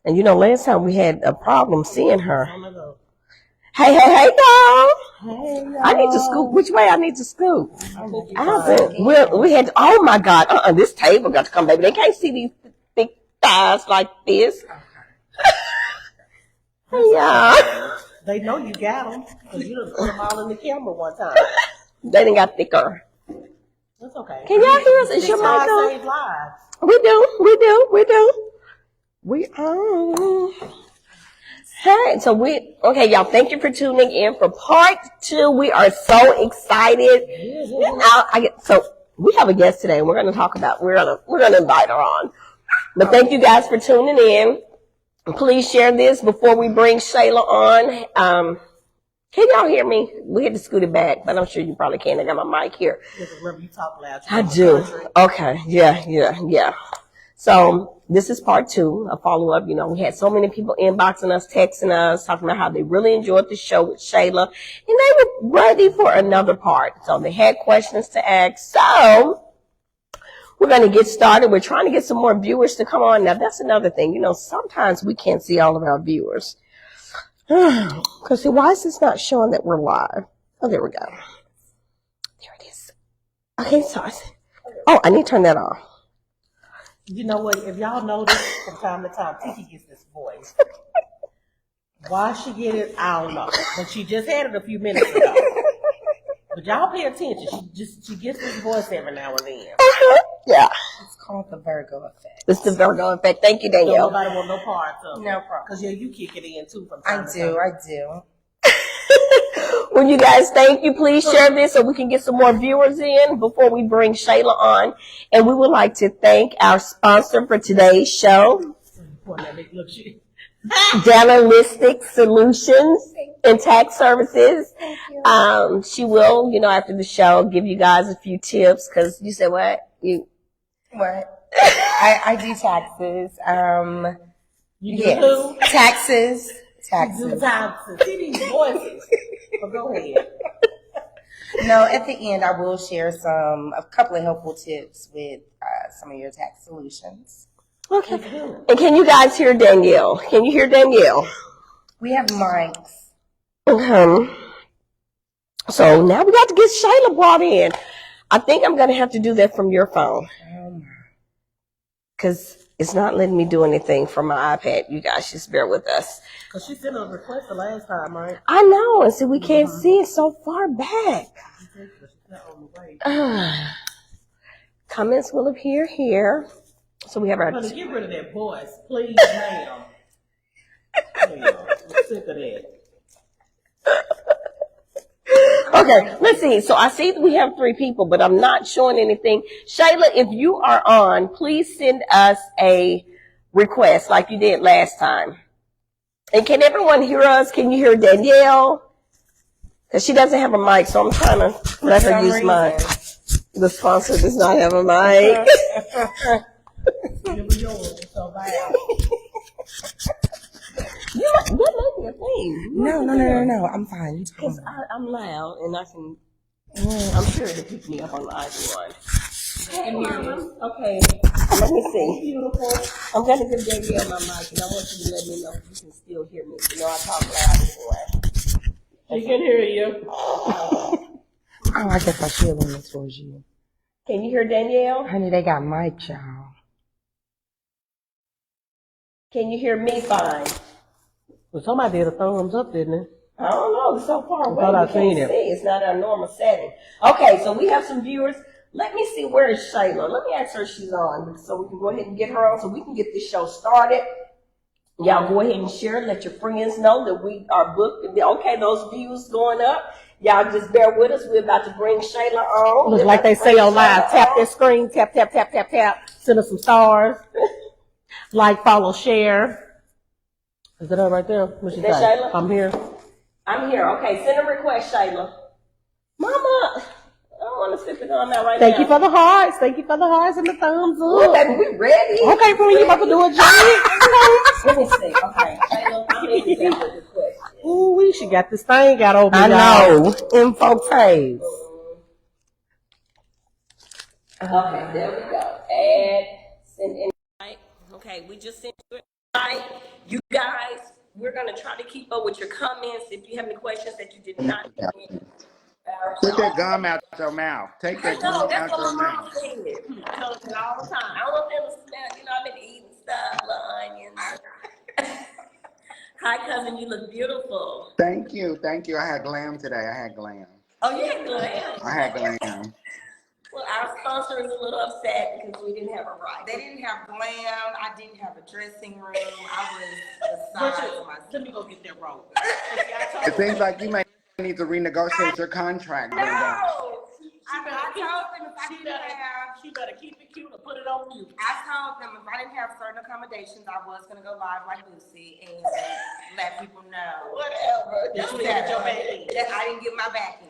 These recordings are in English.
And last time we had a problem seeing her. Hey, girl. Hey, I need to scoop. Which way I need to scoop? We had. Oh my God! This table got to come, baby. They can't see these thick thighs like this. Yeah. They know you got them because you done put them all in the camera one time. They done got thicker. That's okay. Can y'all hear us? Is your mic on? Save lives. We do. We are. Hey, so okay, y'all. Thank you for tuning in for part 2. We are so excited. So we have a guest today. We're going to talk about. We're gonna invite her on. But thank you guys for tuning in. Please share this before we bring Shayla on. Can y'all hear me? We had to scoot it back, but I'm sure you probably can. I got my mic here. Remember, you talk loud. I do. Okay. Yeah. So this is part 2, a follow-up. We had so many people inboxing us, texting us, talking about how they really enjoyed the show with Shayla, and they were ready for another part. So they had questions to ask. So we're going to get started. We're trying to get some more viewers to come on. Now, that's another thing. Sometimes we can't see all of our viewers. Because, see, why is this not showing that we're live? Oh, there we go. There it is. Okay, so I need to turn that off. You know what? If y'all notice from time to time, Tiki gets this voice. Why she get it, I don't know. But she just had it a few minutes ago. But y'all pay attention. She gets this voice every now and then. Yeah. It's called the Virgo effect. It's the Virgo effect. Thank you, Danielle. So nobody want no parts of it. No problem. Because you kick it in too from time to time. I do. Well, you guys, thank you. Please share this so we can get some more viewers in before we bring Shayla on. And we would like to thank our sponsor for today's show, Dynalistic Solutions and Tax Services. She will, after the show, give you guys a few tips because you said what? What? I do taxes. You do who? Taxes. You do taxes. See these voices. But go ahead. No, at the end, I will share a couple of helpful tips with some of your tax solutions. Okay. And can you guys hear Danielle? Can you hear Danielle? We have mics. So now we got to get Shayla brought in. I think I'm going to have to do that from your phone. Because it's not letting me do anything from my iPad. You guys just bear with us. Because she sent us a request the last time, right? I know. And so we can't see it so far back. Comments will appear here. So we have our... Get rid of that voice, please, ma'am. I'm sick of that. Okay, let's see. So I see that we have 3 people, but I'm not showing anything. Shayla, if you are on, please send us a request like you did last time. And can everyone hear us? Can you hear Danielle? Because she doesn't have a mic, so I'm trying to let her use mine. The sponsor does not have a mic. That might be a thing. No. I'm fine. Because I'm loud and I can. I'm sure it'll pick me up on the iPhone. Hey, Mama. Okay. Let me see. Beautiful. I'm going to give Danielle my mic and I want you to let me know if you can still hear me. I talk loud anyway. She can hear you. Oh, I guess I should lean this towards you. Can you hear Danielle? Honey, they got mic, y'all. Can you hear me fine? Well, somebody did a thumbs up, didn't it? I don't know. It's so far away. I thought I seen can't it. see. It's not our normal setting. Okay, so we have some viewers. Let me see, where is Shayla? Let me ask her if she's on so we can go ahead and get her on so we can get this show started. Y'all go ahead and share it. Let your friends know that we are booked. Okay, those views going up. Y'all just bear with us. We're about to bring Shayla on. Looks like they say on live, tap that screen, tap, tap, tap, tap, tap. Send us some stars. Like, follow, share. Is it up right there? What you say? Shayla? I'm here. I'm here. Okay, send a request, Shayla. Mama, I don't want to sit it on that right Thank now. you for the hearts. Thank you for the hearts and the thumbs up. Ooh, baby, we ready. Okay, when you about to do a job? Let me see. Okay, Shayla, I'm ready to get the request. Ooh, she got this thing got over. I know. Info page. Okay, there we go. Add, send invite. Okay, we just sent you You guys, we're going to try to keep up with your comments. If you have any questions that you did not get, Put that gum out your mouth. Take I that know, gum that's out what your my mom mouth. said. Tells me all the time. I don't know if it was smell, I've been eating stuff, the onions. Hi, cousin, you look beautiful. Thank you. Thank you. I had glam today. I had glam. Oh, you had glam. I had glam. Well, our sponsor is a little upset because we didn't have a ride. They didn't have glam. I didn't have a dressing room. I was beside myself. Let me go get that rope. It seems like you may need to renegotiate your contract, Brenda. No! I told them if I didn't have, She better keep it cute or put it on you. I told them if I didn't have certain accommodations, I was gonna go live like Lucy and let people know. Whatever. That you didn't get your back in. That I didn't get my back in.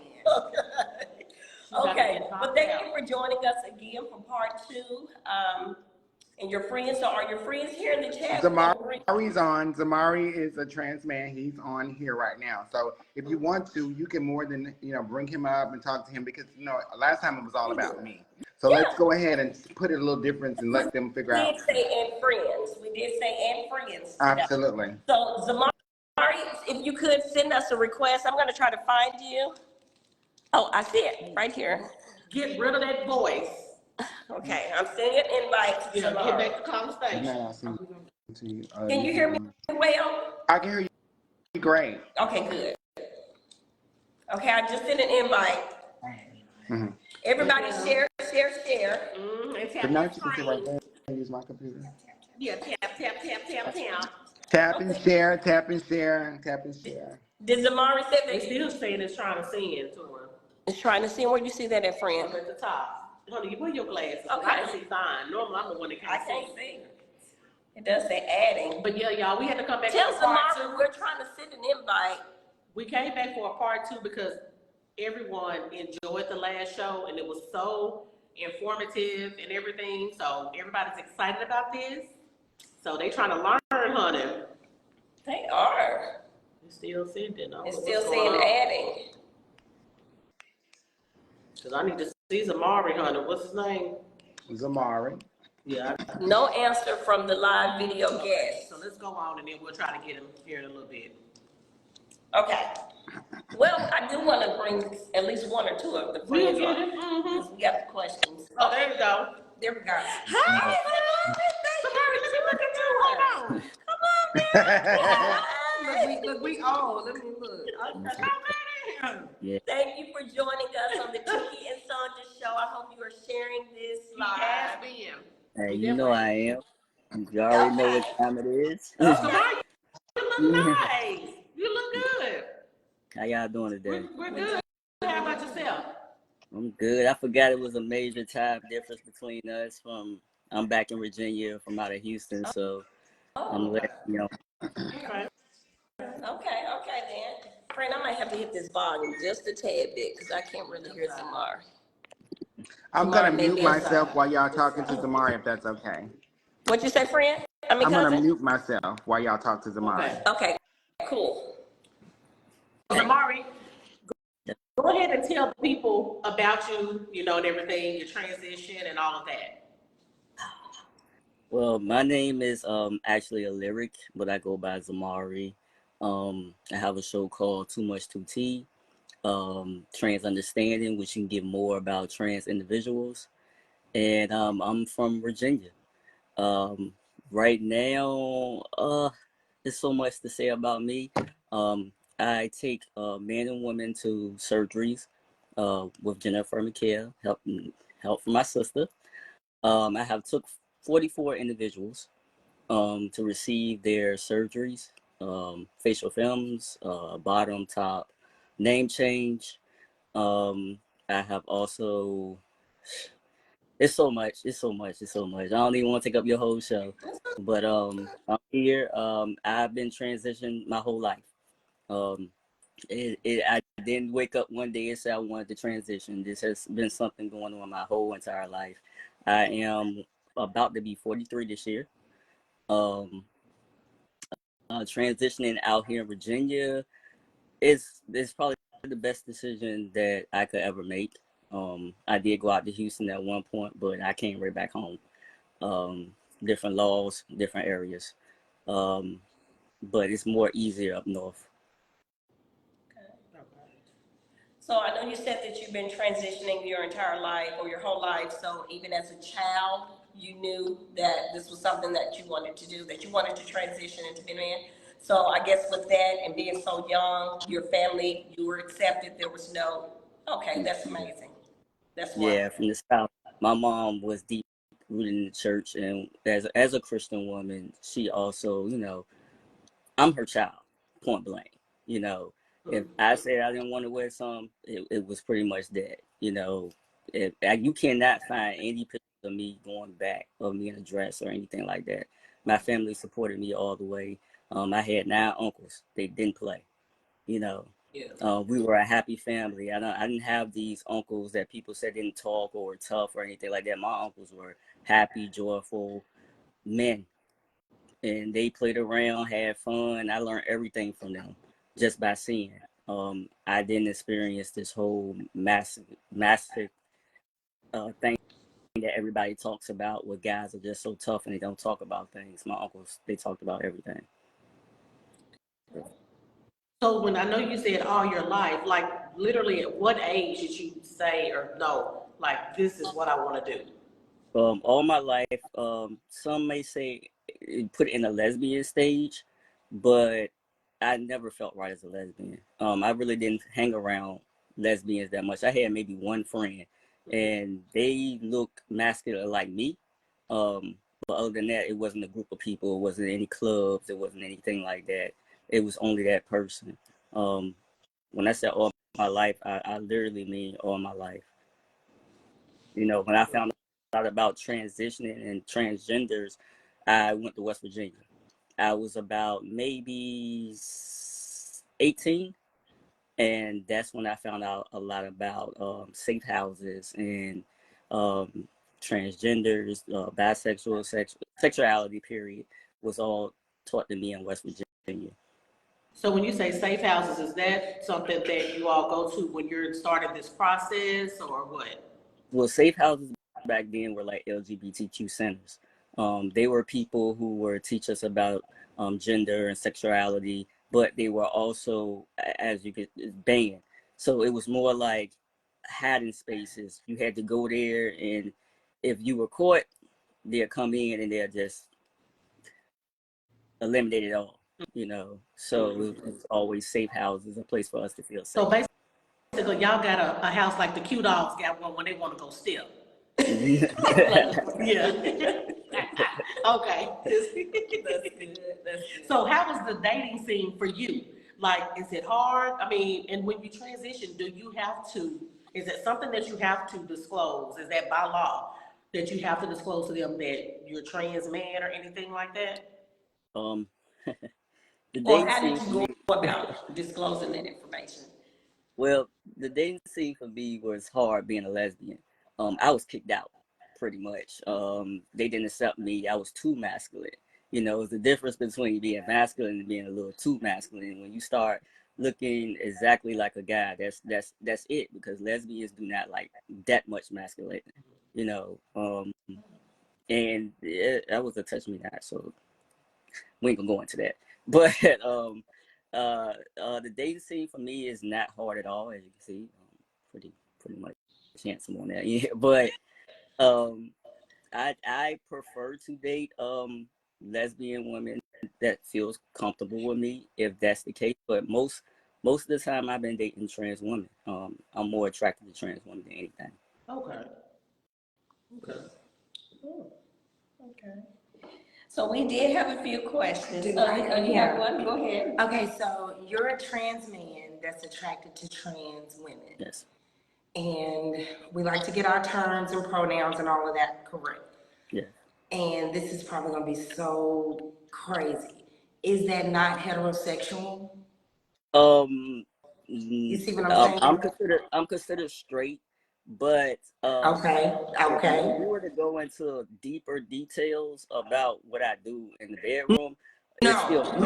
Okay, but thank you for joining us again for part 2. And your friends, so are your friends here in the chat? ZayMari's on. ZayMari is a trans man. He's on here right now. So if you want to, you can more than, bring him up and talk to him because, last time it was all about me. So let's go ahead and put it a little different and let them figure out. We did say and friends. We did say and friends. Absolutely. So ZayMari, if you could send us a request, I'm going to try to find you. Oh, I see it right here. Get rid of that voice. Okay, I'm sending an invite to Get ZayMari. back to conversation. Can you hear me well? I can hear you great. Okay, good. Okay, I just sent an invite. Mm-hmm. Everybody share. Good night, you can sit right there and use my computer. Yeah, tap. Tap and share, tap and share, tap and share. Did ZayMari say They that? still saying it's trying to send to her. It's trying to see where you see that at, friend. Up at the top. Honey, you put your glasses. Okay. I can see fine. Normally, I'm the one that I can't can't see. see. It does say adding. But yeah, y'all, we had to come back Tell for a part ZayMari 2. we're trying to send an invite. We came back for a part 2 because everyone enjoyed the last show and it was so informative and everything. So everybody's excited about this. So they trying to learn, honey. They are. It's still sending. It's still saying adding. Because I need to see ZayMari, honey. What's his name? ZayMari. Yeah. No answer from the live video guest. So let's go on and then we'll try to get him here in a little bit. Okay. Well, I do want to bring at least 1 or 2 of the friends on. Because we got the questions. Oh, there we go. There we go. Hi, ZayMari, let me look at you. Hold on. Come on, man. Look, we old. Let me look. Yeah. Thank you for joining us on the Tiki and Sandra show. I hope you are sharing this live. Hey, you know I am. You already know what time it is. ZayMari, you look nice. You look good. How y'all doing today? We're good. How about yourself? I'm good. I forgot it was a major time difference between us. I'm back in Virginia from out of Houston, so I'm letting you know. Okay, then. Friend, I might have to hit this volume just a tad bit because I can't really hear ZayMari. I'm going to mute myself while y'all talking to ZayMari, if that's okay. What'd you say, friend? I'm going to mute myself while y'all talk to ZayMari. Okay, cool. ZayMari, go ahead and tell people about you, and everything, your transition and all of that. Well, my name is actually a lyric, but I go by ZayMari. I have a show called Too Much Too Tea, Trans Understanding, which can give more about trans individuals. And I'm from Virginia. Right now, there's so much to say about me. I take men and women to surgeries with gender affirming care, help from my sister. I have took 44 individuals to receive their surgeries, facial films, bottom, top, name change. I have also, it's so much. I don't even want to take up your whole show, but I'm here. I've been transitioned my whole life. I didn't wake up one day and say I wanted to transition. This has been something going on my whole entire life. I am about to be 43 this year. Transitioning out here in Virginia is probably the best decision that I could ever make. I did go out to Houston at one point, but I came right back home. Different laws, different areas. But it's more easier up north. So I know you said that you've been transitioning your entire life or your whole life. So even as a child, you knew that this was something that you wanted to do, that you wanted to transition into being a man. So I guess with that and being so young, your family, you were accepted. There was no, okay, that's amazing. That's Yeah, wonderful. from the South. My mom was deep rooted in the church, and as a Christian woman, she also, I'm her child, point blank. You know, if I said I didn't want to wear some, it was pretty much that. You cannot find any pictures of me going back of me in a dress or anything like that. My family supported me all the way. I had 9 uncles. They didn't play. You know, we were a happy family. I didn't have these uncles that people said didn't talk or were tough or anything like that. My uncles were happy, joyful men, and they played around, had fun. I learned everything from them just by seeing. I didn't experience this whole massive thing that everybody talks about, where guys are just so tough and they don't talk about things. My uncles, they talked about everything. So when I know you said all your life, like literally at what age did you say or no, like this is what I want to do? All my life, some may say put it in a lesbian stage, but I never felt right as a lesbian. I really didn't hang around lesbians that much. I had maybe one friend, and they looked masculine like me. But other than that, it wasn't a group of people. It wasn't any clubs. It wasn't anything like that. It was only that person. When I said all my life, I literally mean all my life. When I found out about transitioning and transgenders, I went to West Virginia. I was about maybe 18, and that's when I found out a lot about safe houses and transgenders, bisexual, sexuality, period, was all taught to me in West Virginia. So when you say safe houses, is that something that you all go to when you're starting this process or what? Well, safe houses back then were like LGBTQ centers. They were people who were teach us about gender and sexuality, but they were also, as you could, banned. So it was more like hiding spaces. You had to go there, and if you were caught, they'll come in and they'll just eliminate it all. So it was always safe houses, a place for us to feel safe. So basically, y'all got a house like the Q Dogs got one when they want to go step. Yeah. Okay. That's good. So how was the dating scene for you? Like, is it hard? I mean, and when you transition, is it something that you have to disclose? Is that by law that you have to disclose to them that you're trans man or anything like that? um, the Or dating how scene did for you me. go about disclosing that information? Well, the dating scene for me was hard being a lesbian. I was kicked out pretty much. They didn't accept me. I was too masculine. It's the difference between being masculine and being a little too masculine. When you start looking exactly like a guy, that's it, because lesbians do not like that much masculine. And that was a touch me not, so we ain't gonna go into that. But the dating scene for me is not hard at all, as you can see. Pretty much handsome on that. Yeah, but I prefer to date lesbian women that feels comfortable with me, if that's the case. But most of the time, I've been dating trans women. I'm more attracted to trans women than anything. Okay. Okay. Oh, okay. So we did have a few questions. Do You yeah. have one? Go ahead. Okay, so you're a trans man that's attracted to trans women. Yes. And we like to get our terms and pronouns and all of that correct. Yeah. And this is probably going to be so crazy. Is that not heterosexual? You see what I'm saying? I'm considered straight, but Okay, if okay. you were to go into deeper details about what I do in the bedroom, it's still okay.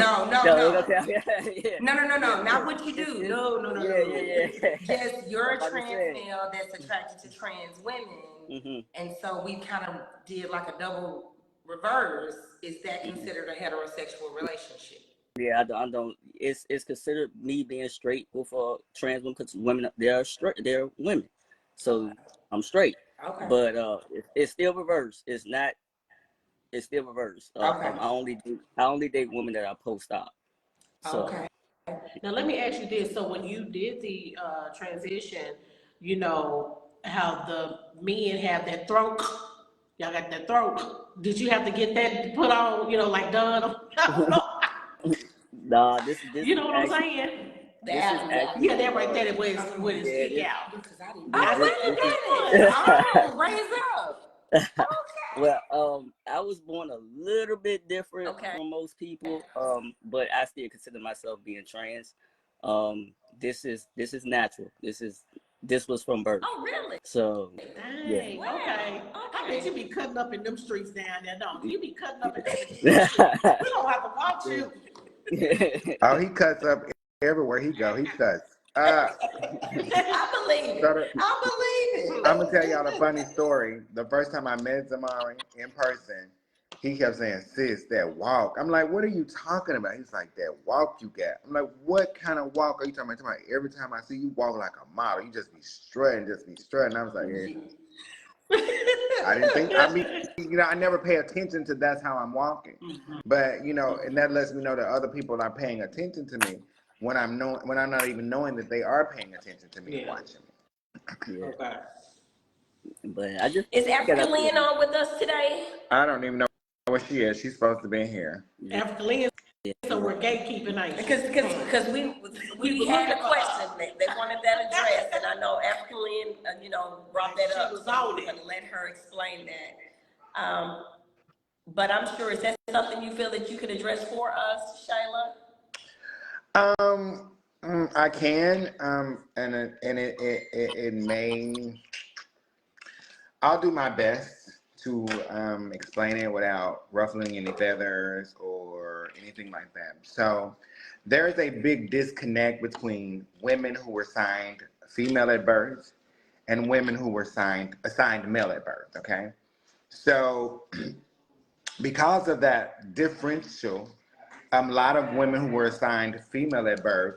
Yeah. No. Not Yeah. what you do. It's, No. yeah. Just you're I'm a about to trans say. male that's attracted to trans women. Mm-hmm. And so we kind of did like a double reverse, is that considered a heterosexual relationship? Yeah, I don't. It's considered me being straight with trans women because women they're straight, they're women, so I'm straight. Okay. But it's still reverse. It's not. It's still reverse. Okay. I only date women that I post op. So Okay. Now let me ask you this: so when you did the transition, you know how the men have that throat. Y'all got that throat. Did you have to get that put on? You know, like done. nah, this You is know what I'm actually saying? this is actually Yeah, that right there, that where it yeah stick out. Because I didn't this know. this, I this didn't is. get it. Oh, raise up. Well, I was born a little bit different Okay. from most people, but I still consider myself being trans. This is natural. This was from birth. Oh, really? So, yeah. Dang, Wow. okay. I bet you Okay. be cutting up in them streets down there, don't you? You be cutting up in them streets. We don't have to watch you. Oh, he cuts up everywhere he go. He cuts. I believe it. I believe it. I'm gonna tell y'all a funny story. The first time I met ZayMari in person, he kept saying, "Sis, that walk." I'm like, "What are you talking about?" He's like, "That walk you got." I'm like, "What kind of walk are you talking about?" He's talking about, every time I see you walk like a model, you just be strutting, I was like, I didn't think. I mean, I never pay attention to that's how I'm walking, but and that lets me know that other people are paying attention to me when I'm not even knowing that they are paying attention to me and watching me. Yeah. Okay. But I just Is got African Lynn on with us today? I don't even know where she is. She's supposed to be here. African Lynn, so we're gatekeeping, ain't you? Because we had a question. They wanted that addressed, and I know African Lynn, brought that up. She was on it. I'm gonna let her explain that. But I'm sure, is that something you feel that you could address for us, Shayla? I can, and it may. I'll do my best to explain it without ruffling any feathers or anything like that. So, there is a big disconnect between women who were signed female at birth and women who were assigned male at birth. Okay, so because of that differential, a lot of women who were assigned female at birth,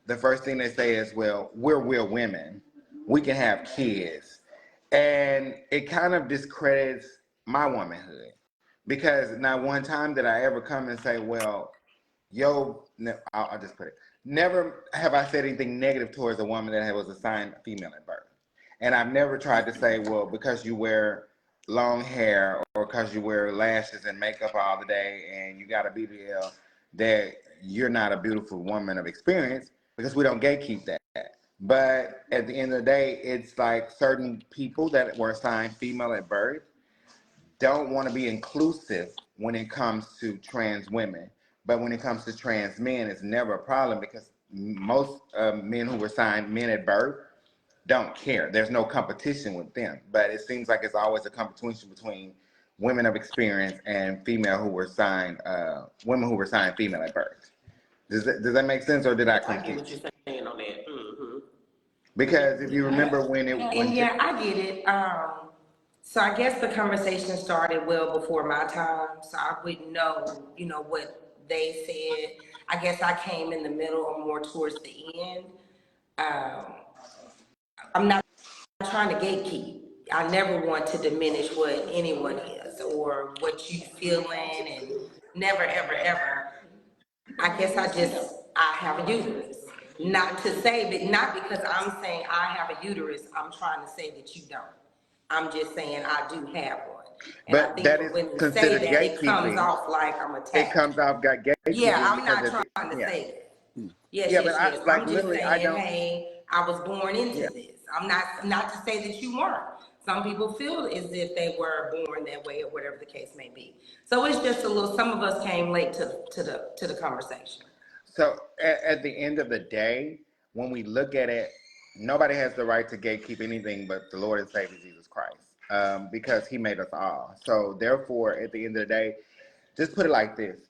the first thing they say is, well, we're real women. We can have kids. And it kind of discredits my womanhood. Because not one time did I ever come and say, well, I'll just put it. Never have I said anything negative towards a woman that was assigned female at birth. And I've never tried to say, well, because you wear long hair or because you wear lashes and makeup all the day and you got a BBL, that you're not a beautiful woman of experience, because we don't gatekeep that. But at the end of the day, it's like certain people that were assigned female at birth don't want to be inclusive when it comes to trans women. But when it comes to trans men, it's never a problem because most men who were assigned men at birth don't care. There's no competition with them. But it seems like it's always a competition between women of experience and women who were signed female at birth. Does that make sense, or did I I get what confuse? you're saying on that. Mm-hmm. Because if you remember And yeah, I get it. So I guess the conversation started well before my time, so I wouldn't know, what they said. I guess I came in the middle or more towards the end. Um, I'm not trying to gatekeep. I never want to diminish what anyone is or what you feeling, and never, ever, ever. I guess I have a uterus. Not to say that, not because I'm saying I have a uterus, I'm trying to say that you don't. I'm just saying I do have one. And I but think that when is women say considered that, it comes gatekeeping. off like I'm It attacking. comes off got Yeah, gatekeeping I'm because not it's trying to yeah. say that. Yes, Yeah, but yes, yes. like I'm just literally I saying, don't hey, I was born into yeah. this. I'm not to say that you weren't. Some people feel as if they were born that way or whatever the case may be. So it's just a little. Some of us came late to the conversation. So at the end of the day, when we look at it, nobody has the right to gatekeep anything but the Lord and Savior Jesus Christ, because He made us all. So therefore, at the end of the day, just put it like this: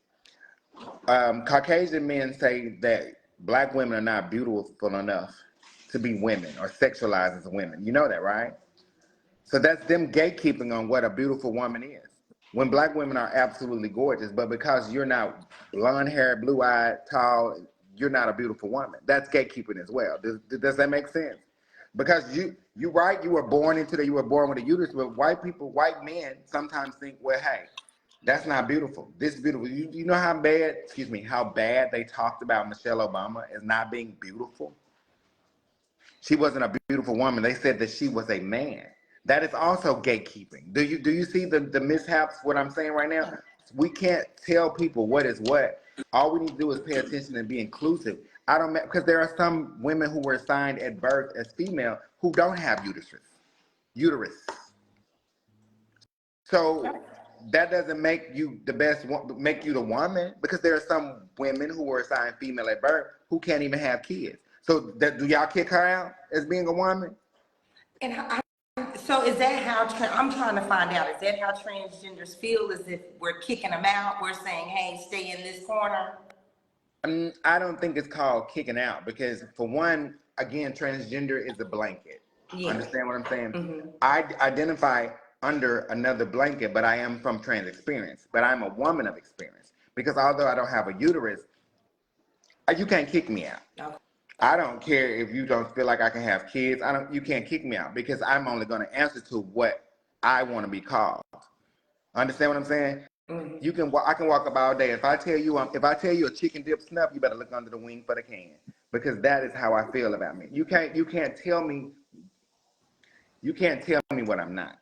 Caucasian men say that black women are not beautiful enough to be women or sexualized as women. You know that, right? So that's them gatekeeping on what a beautiful woman is. when black women are absolutely gorgeous, but because you're not blonde hair, blue eyed, tall, you're not a beautiful woman. That's gatekeeping as well. Does that make sense? Because you right, you were born into that. You were born with a uterus. But white men sometimes think, well, hey, that's not beautiful. This is beautiful. You know how bad, excuse me, how bad they talked about Michelle Obama as not being beautiful. She wasn't a beautiful woman. They said that she was a man. That is also gatekeeping. Do you see the mishaps? What I'm saying right now, we can't tell people what is what. All we need to do is pay attention and be inclusive. I don't because there are some women who were assigned at birth as female who don't have uterus. So that doesn't make you the best, make you the woman, because there are some women who were assigned female at birth who can't even have kids. So do y'all kick her out as being a woman? And so is that how, I'm trying to find out, is that how transgenders feel? As if we're kicking them out? We're saying, hey, stay in this corner? I don't think it's called kicking out, because for one, again, transgender is a blanket. Yeah. Understand what I'm saying? Mm-hmm. I identify under another blanket, but I am from trans experience, but I'm a woman of experience, because although I don't have a uterus, you can't kick me out. Okay. I don't care if you don't feel like I can have kids. You can't kick me out, because I'm only going to answer to what I want to be called. Understand what I'm saying? Mm-hmm. I can walk up all day. If I tell you a chicken dip snuff, you better look under the wing for the can, because that is how I feel about me. You can't tell me what I'm not.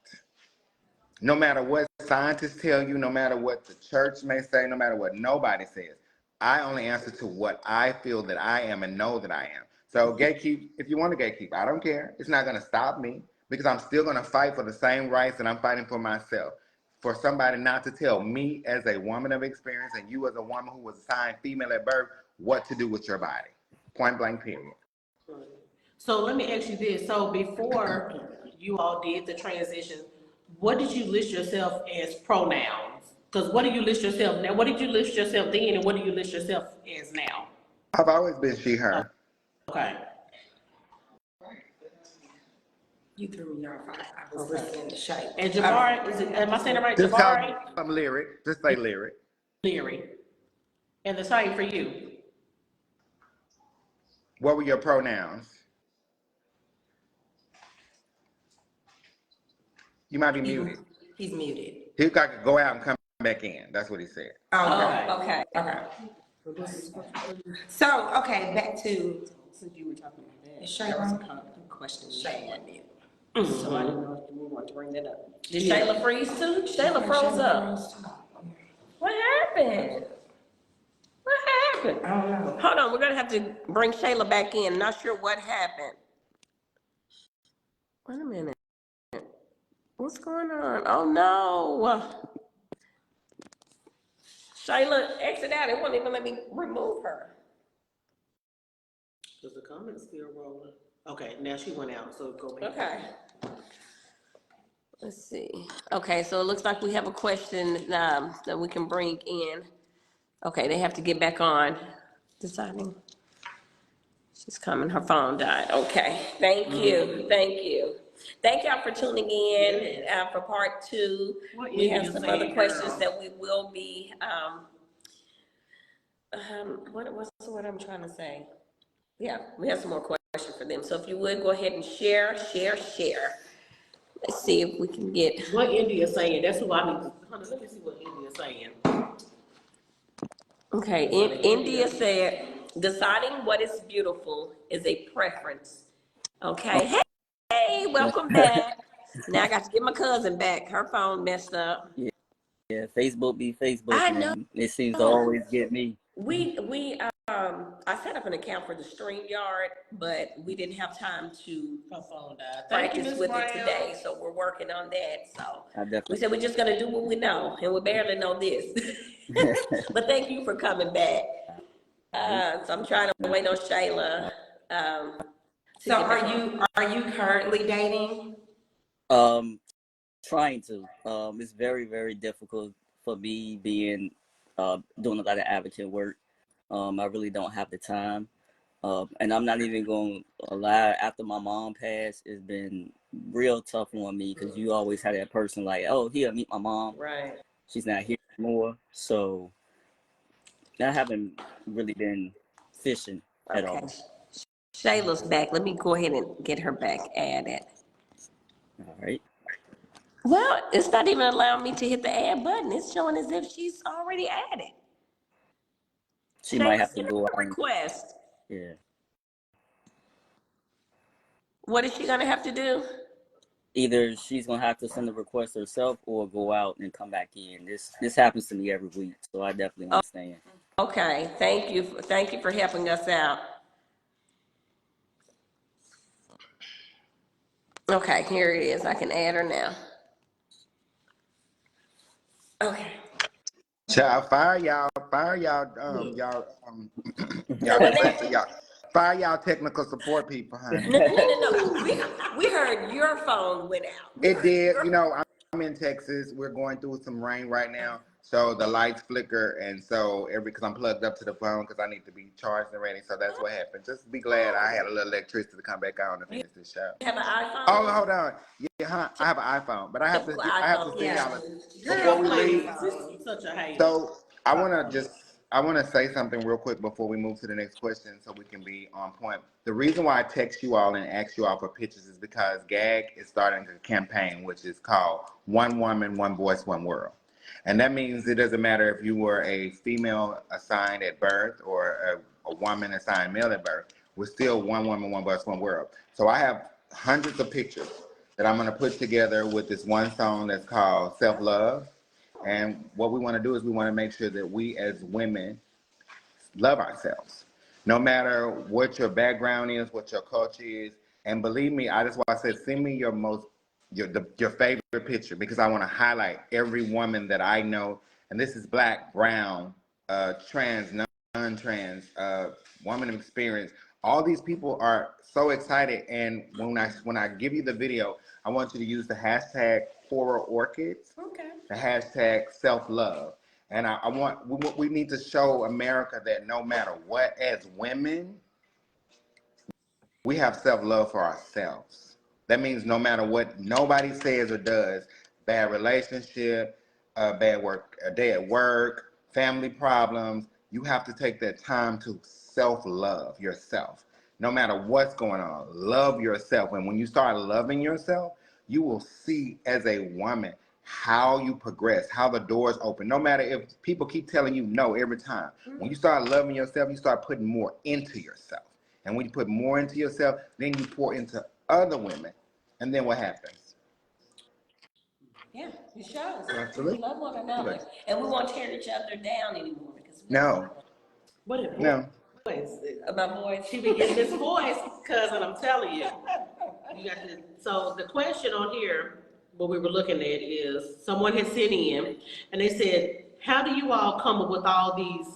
No matter what scientists tell you, no matter what the church may say, no matter what nobody says, I only answer to what I feel that I am and know that I am. So gatekeep, if you want to gatekeep, I don't care. It's not going to stop me, because I'm still going to fight for the same rights that I'm fighting for myself. For somebody not to tell me as a woman of experience and you as a woman who was assigned female at birth what to do with your body. Point blank, period. So let me ask you this. So before you all did the transition, what did you list yourself as pronouns? Because what do you list yourself now? What did you list yourself then, and what do you list yourself as now? I've always been she, her. Okay. You threw me off. I was listening to Shayla. And ZayMari, am I saying it right? Just call ZayMari? them lyric. Just say lyric. Lyric. And the same for you. What were your pronouns? You might be muted. He's muted. He got to go out and come back in. That's what he said. Okay. So, okay, back to. Since you were talking about that, Shayla. that was a question. Shayla. So I didn't know if we wanted to bring that up. Did Shayla freeze too? Shayla froze up. What happened? What happened? I don't know. Hold on, we're gonna have to bring Shayla back in. Not sure what happened. Wait a minute. What's going on? Oh no. Shayla, exit out. It won't even let me remove her. Does the comments still rolling? Okay, now she went out, so go back. Okay. Let's see. Okay, so it looks like we have a question that we can bring in. Okay, they have to get back on. Deciding. She's coming. Her phone died. Okay. Thank you. Thank you. Thank y'all for tuning in for part 2. We have some other questions that we will be. What's the word I'm trying to say? Yeah, we have some more questions for them. So if you would go ahead and share. Let's see if we can get. What India's saying? That's who I need to. Hold on, let me see what India's saying. Okay, India said, deciding what is beautiful is a preference. Okay, hey, welcome back. Now I got to get my cousin back. Her phone messed up. Yeah, Facebook be Facebook. I know. It seems to always get me. I set up an account for the StreamYard, but we didn't have time to Her phone died. practice with it today, so we're working on that. So I definitely. we said we're just gonna do what we know, and we barely know this. But thank you for coming back. So I'm trying to wait on Shayla. So are you currently dating? Trying to. It's very, very difficult for me being doing a lot of advocate work. I really don't have the time. And I'm not even going to lie. After my mom passed, it's been real tough on me, because you always had that person like, oh, here, meet my mom. Right. she's not here anymore. So I haven't really been fishing at Okay. all. Shayla's back. Let me go ahead and get her back added. All right. Well, it's not even allowing me to hit the add button. It's showing as if she's already added. She might Shayla, have to send her go a out and request. yeah. What is she gonna have to do? Either she's gonna have to send the request herself or go out and come back in. This happens to me every week, so I definitely understand. Okay, thank you. Thank you for helping us out. Okay, here it is. I can add her now. Okay. Child, fire y'all, y'all, y'all, fire y'all technical support people, honey. No. We heard your phone went out. We It heard did. your. You know, I'm in Texas. We're going through some rain right now, so the lights flicker, and so because I'm plugged up to the phone because I need to be charged and ready. So that's what happened. Just be glad I had a little electricity to come back on to finish this show. Have an Oh, iPhone? hold on. Yeah, huh? I have an iPhone, but I have Typical to iPhone. send Yeah. y'all before Girl, we leave. please. Such a hater. So I want to say something real quick before we move to the next question, so we can be on point. The reason why I text you all and ask you all for pictures is because GAG is starting a campaign which is called One Woman, One Voice, One World, and that means it doesn't matter if you were a female assigned at birth or a woman assigned male at birth. We're still one woman, one voice, one world. So I have hundreds of pictures that I'm going to put together with this one song that's called Self Love. And what we want to do is we want to make sure that we as women love ourselves, no matter what your background is, what your culture is. And believe me, that's why I said send me your favorite picture because I want to highlight every woman that I know. And this is black, brown, trans, non-trans, woman of experience. All these people are so excited. And when I give you the video, I want you to use the hashtag Horror Orchids, Okay. the hashtag self love. And we need to show America that no matter what, as women, we have self love for ourselves. That means no matter what nobody says or does, bad relationship, bad work, a day at work, family problems, you have to take that time to self love yourself. No matter what's going on, love yourself. And when you start loving yourself, you will see as a woman how you progress, how the doors open. No matter if people keep telling you no every time. When you start loving yourself, you start putting more into yourself. And when you put more into yourself, then you pour into other women. And then what happens? Yeah, it shows. We Absolutely. love one another, and we won't tear each other down anymore because we love No, one What a no. voice. another. My boys. She be getting this voice, cousin, I'm telling you. You got to, so the question on here, what we were looking at is, someone had sent in, and they said, how do you all come up with all these,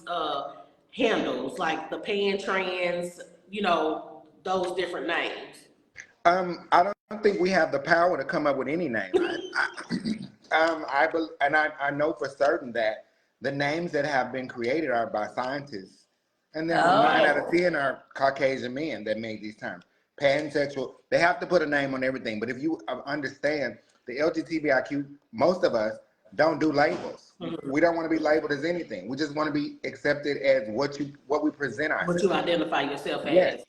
handles, like the pan trans, those different names? I don't think we have the power to come up with any name. I know for certain that the names that have been created are by scientists, and then 9 out of 10 are Caucasian men that made these terms. Pansexual, they have to put a name on everything. But if you understand the LGBTIQ, most of us don't do labels. We don't want to be labeled as anything. We just want to be accepted as what we present What you ourselves. identify yourself Yes. as?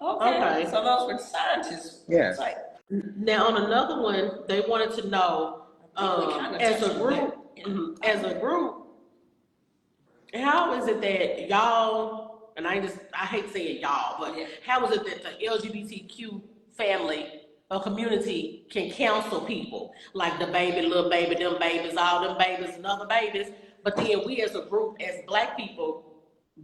Oh, okay. So those were scientists. Yes. Like, Now, on another one, they wanted to know, as a group, how is it that y'all, and I hate saying y'all, but how is it that the LGBTQ family or community can counsel people? Like the baby, little baby, them babies, all them babies and other babies. But then we as a group, as black people,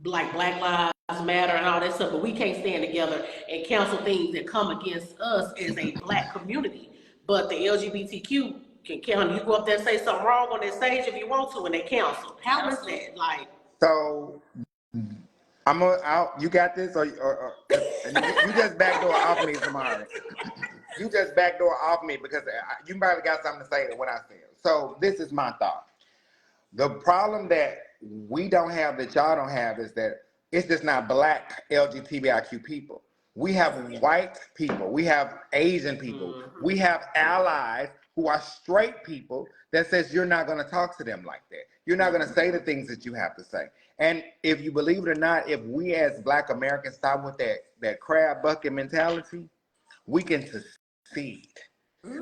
like Black Lives Matter and all that stuff, but we can't stand together and counsel things that come against us as a black community. But the LGBTQ can count. You go up there and say something wrong on that stage if you want to, and they counsel. How is that? Like, So you got this, or you just backdoor off me, ZayMari. You just backdoor off me because you probably got something to say to what I said. So this is my thought. The problem that we don't have that y'all don't have is that it's just not black LGBTIQ people. We have white people. We have Asian people. We have allies who are straight people that says you're not going to talk to them like that. You're not going to say the things that you have to say. And if you believe it or not, if we as Black Americans stop with that crab bucket mentality, we can succeed.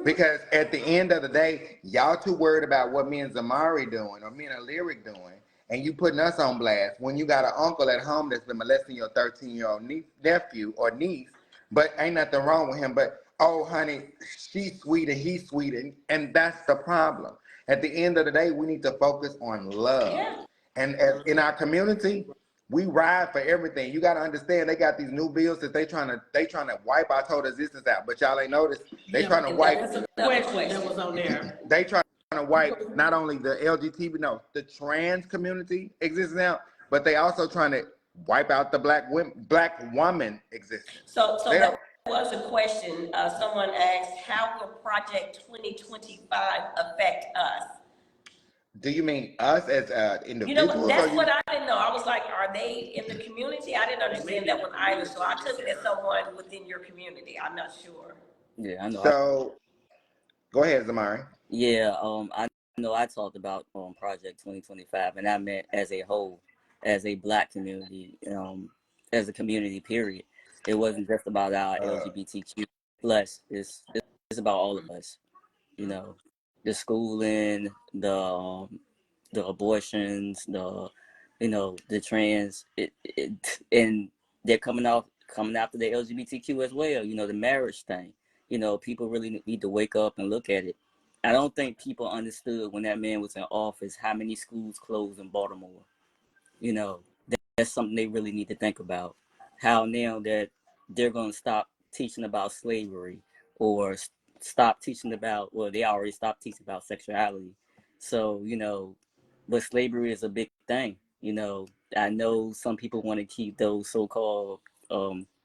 Because at the end of the day, y'all too worried about what me and ZayMari doing or me and a Lyric doing, and you putting us on blast when you got an uncle at home that's been molesting your 13-year-old nephew or niece, but ain't nothing wrong with him. But, oh, honey, she's sweet and he's sweet, and that's the problem. At the end of the day, we need to focus on love. Yeah. And in our community, we ride for everything. You got to understand, they got these new bills that they trying to wipe our total existence out. But y'all ain't noticed they trying to wipe. That's a question that was on there. They trying to wipe not only the LGBT, the trans community existence out, but they also trying to wipe out the black woman existence. So that was a question. Someone asked, how will Project 2025 affect us? Do you mean us as individuals? You know, that's what I didn't know. I was like, are they in the community? I didn't understand that one either. So I took it as someone within your community. I'm not sure. Yeah, I know. So, go ahead, ZayMari. Yeah, I know I talked about Project 2025, and I meant as a whole, as a Black community, as a community, period. It wasn't just about our LGBTQ plus. It's about all of us. You know, the schooling, the abortions, the trans, and they're coming after the LGBTQ as well. You know, the marriage thing. You know, people really need to wake up and look at it. I don't think people understood when that man was in office how many schools closed in Baltimore. You know, that's something they really need to think about. How now that they're going to stop teaching about slavery or stop teaching about, well, they already stopped teaching about sexuality. So, you know, but slavery is a big thing. You know, I know some people want to keep those so-called,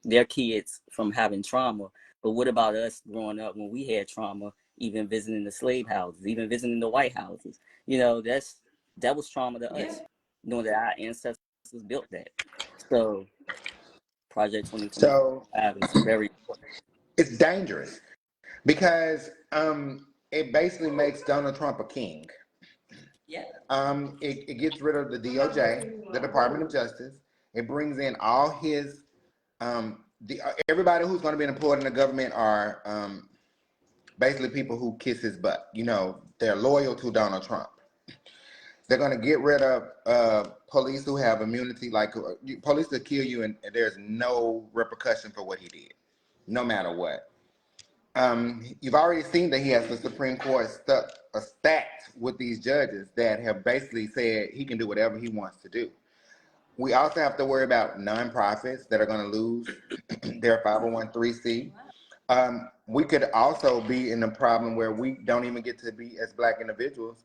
their kids from having trauma. But what about us growing up when we had trauma, even visiting the slave houses, even visiting the White Houses? You know, that was trauma to us, knowing that our ancestors built that. So Project 2025 is very important. It's dangerous because it basically makes Donald Trump a king. Yeah. It gets rid of the DOJ, the Department of Justice. It brings in all his everybody who's going to be employed in the government are basically people who kiss his butt. You know, they're loyal to Donald Trump. They're going to get rid of police who have immunity. Like police will kill you, and there's no repercussion for what he did, no matter what. You've already seen that he has the Supreme Court stacked with these judges that have basically said he can do whatever he wants to do. We also have to worry about nonprofits that are going to lose their 501(c). We could also be in a problem where we don't even get to be, as Black individuals,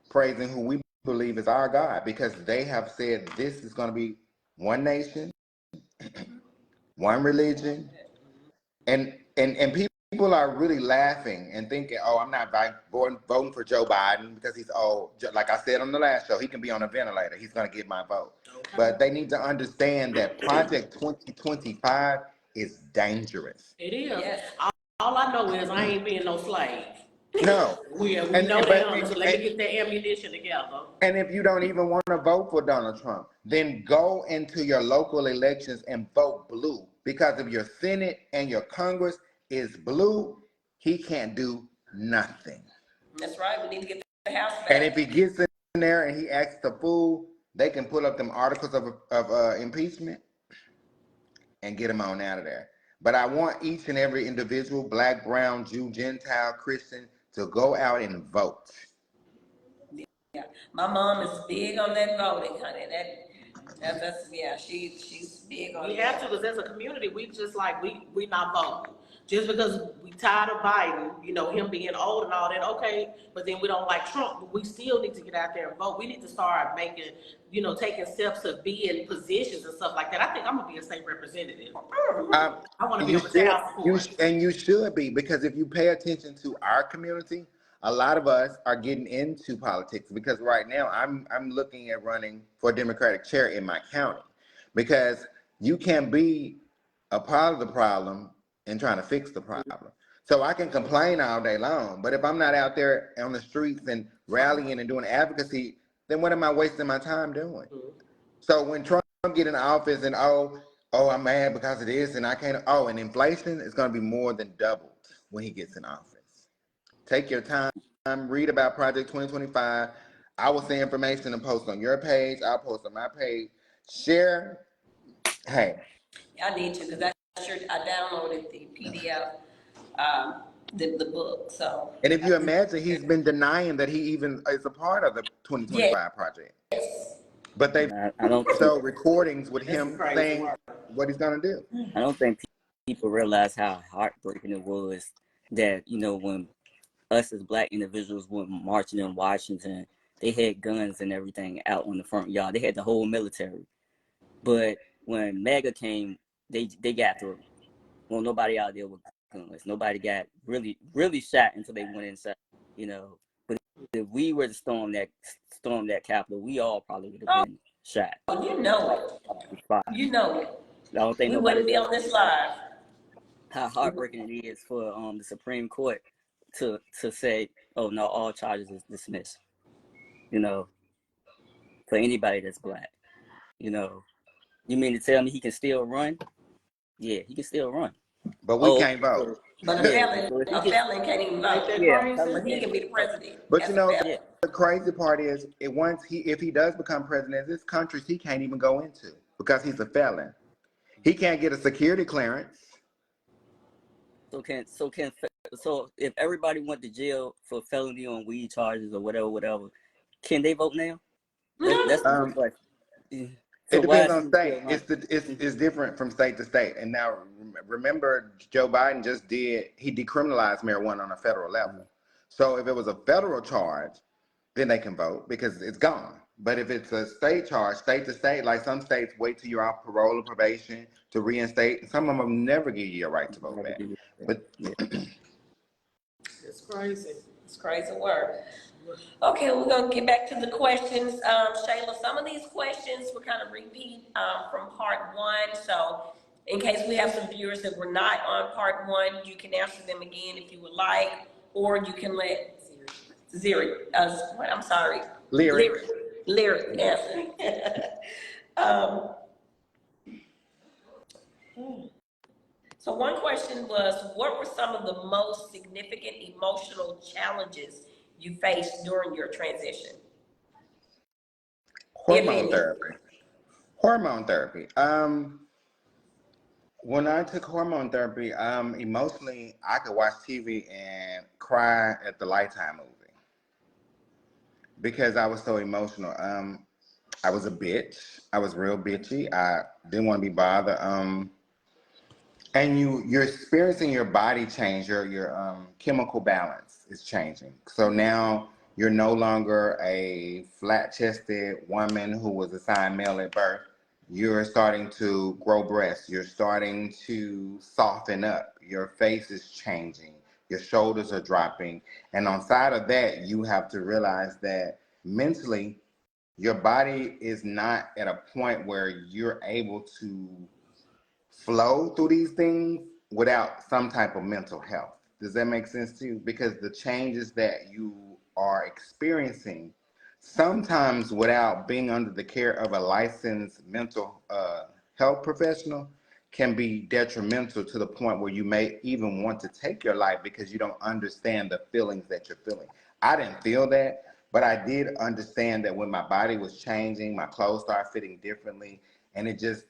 praising who we believe is our God, because they have said this is going to be one nation, one religion, and people are really laughing and thinking, oh, I'm not voting for Joe Biden because he's old. Like I said on the last show, he can be on a ventilator. He's going to get my vote. Okay. But they need to understand that Project 2025 is dangerous. It is. Yes. All I know is I ain't being no slave. No. we know that, so let me get that ammunition together. And if you don't even want to vote for Donald Trump, then go into your local elections and vote blue. Because if your Senate and your Congress is blue, he can't do nothing. That's right. We need to get the House back. And if he gets in there and he acts the fool, they can pull up them articles of impeachment and get him on out of there. But I want each and every individual, Black, brown, Jew, Gentile, Christian, to go out and vote. Yeah, my mom is big on that voting, honey. That's she's big on. We have to, because as a community, we just like we not voting just because we tired of Biden, you know, him being old and all that. Okay, but then we don't like Trump. But we still need to get out there and vote. We need to start making, you know, taking steps to be in positions and stuff like that. I think I'm gonna be a state representative. I want to be on the task force. And you should be, because if you pay attention to our community, a lot of us are getting into politics, because right now I'm looking at running for a Democratic chair in my county, because you can be a part of the problem and trying to fix the problem. So I can complain all day long, but if I'm not out there on the streets and rallying and doing advocacy, then what am I wasting my time doing? So when Trump get in office and I'm mad because of this and I can't, and inflation is going to be more than doubled when he gets in office. Take your time, read about Project 2025. I will send information and post on your page. I'll post on my page. Share. Hey. I need to, because I downloaded the PDF, the book, so. And if you imagine, he's been denying that he even is a part of the 2025 project. But they've I don't think showed recordings with him saying what he's going to do. I don't think people realize how heartbreaking it was that, you know, when us as Black individuals went marching in Washington, they had guns and everything out on the front yard. They had the whole military. But when MAGA came, they got through. Well, nobody out there with guns. Nobody got really shot until they went inside, you know. But if we were to storm that Capitol, we all probably would have been shot. Oh, you know it. You know it. I don't think We nobody wouldn't be on this live. how heartbreaking it is for the Supreme Court to say, oh no, all charges is dismissed. You know, for anybody that's Black. You know, you mean to tell me he can still run? Yeah, he can still run. But we can't vote. But a felon can't even vote. Yeah, But he can be the president. But you know, the crazy part is, if he does become president, there's countries he can't even go into because he's a felon. He can't get a security clearance. So if everybody went to jail for felony on weed charges or whatever, can they vote now? That's the question. It depends on state. It's different from state to state. And now remember, Joe Biden he decriminalized marijuana on a federal level. So if it was a federal charge, then they can vote because it's gone. But if it's a state charge, state to state, like some states wait till you're off parole or probation to reinstate. Some of them never give you a right to vote back. But It's crazy. It's crazy work. Okay, we're gonna get back to the questions. Shayla, some of these questions were kind of repeat from part one. So in case we have some viewers that were not on part one, you can answer them again if you would like, or you can let Lyric answer. So one question was, what were some of the most significant emotional challenges you faced during your transition? Hormone therapy. When I took hormone therapy, emotionally, I could watch TV and cry at the Lifetime movie because I was so emotional. I was a bitch. I was real bitchy. I didn't want to be bothered. And you're experiencing your body change. Your chemical balance is changing. So now you're no longer a flat-chested woman who was assigned male at birth. You're starting to grow breasts. You're starting to soften up. Your face is changing. Your shoulders are dropping. And on side of that, you have to realize that mentally, your body is not at a point where you're able to flow through these things without some type of mental health. Does that make sense to you? Because the changes that you are experiencing, sometimes without being under the care of a licensed mental health professional, can be detrimental to the point where you may even want to take your life because you don't understand the feelings that you're feeling. I didn't feel that, but I did understand that when my body was changing, my clothes started fitting differently, and it just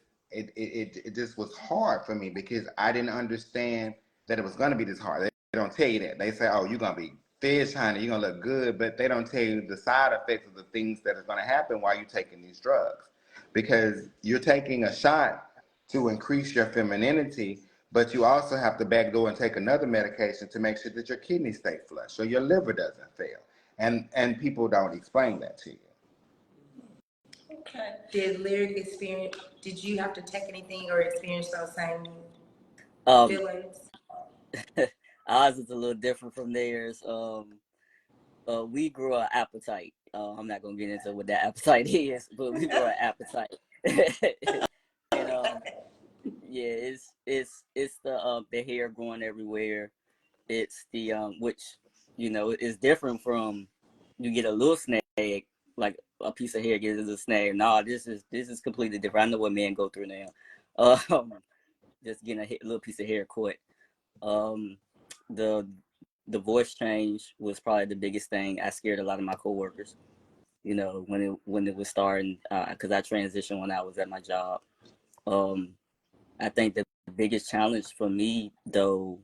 was hard for me because I didn't understand that it was going to be this hard. They don't tell you that. They say, oh, you're going to be fish, honey, you're going to look good, but they don't tell you the side effects of the things that are going to happen while you're taking these drugs. Because you're taking a shot to increase your femininity, but you also have to backdoor and take another medication to make sure that your kidneys stay flush or your liver doesn't fail. And people don't explain that to you. Okay. Did you have to take anything or experience those same feelings? Ours is a little different from theirs. We grew an appetite. I'm not gonna get into what that appetite is, but we grew an appetite. And yeah, it's the hair growing everywhere. It's the which is different from you get a little snag, like a piece of hair gets a snag. No, this is completely different. I know what men go through now. Just getting a little piece of hair caught. Um, the the voice change was probably the biggest thing. I scared a lot of my coworkers. When it was starting, because I transitioned when I was at my job. Um, I think the biggest challenge for me, though,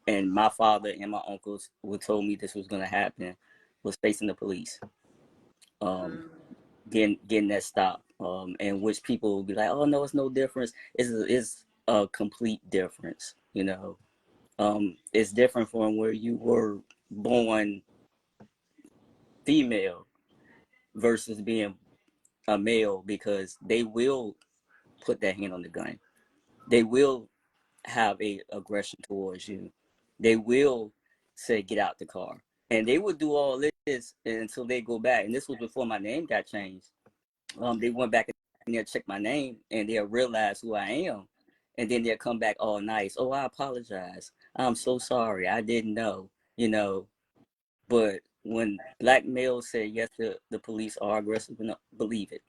and my father and my uncles who told me this was going to happen, was facing the police, getting that stop, and which people will be like, oh no, it's no difference. It's a complete difference. It's different from where you were born female versus being a male, because they will put their hand on the gun. They will have a aggression towards you. They will say, get out the car. And they would do all this until they go back. And this was before my name got changed. They went back and they'll check my name and they'll realize who I am. And then they'll come back all nice. Oh, I apologize. I'm so sorry. I didn't know. But when black males say, yes, the police are aggressive, believe it.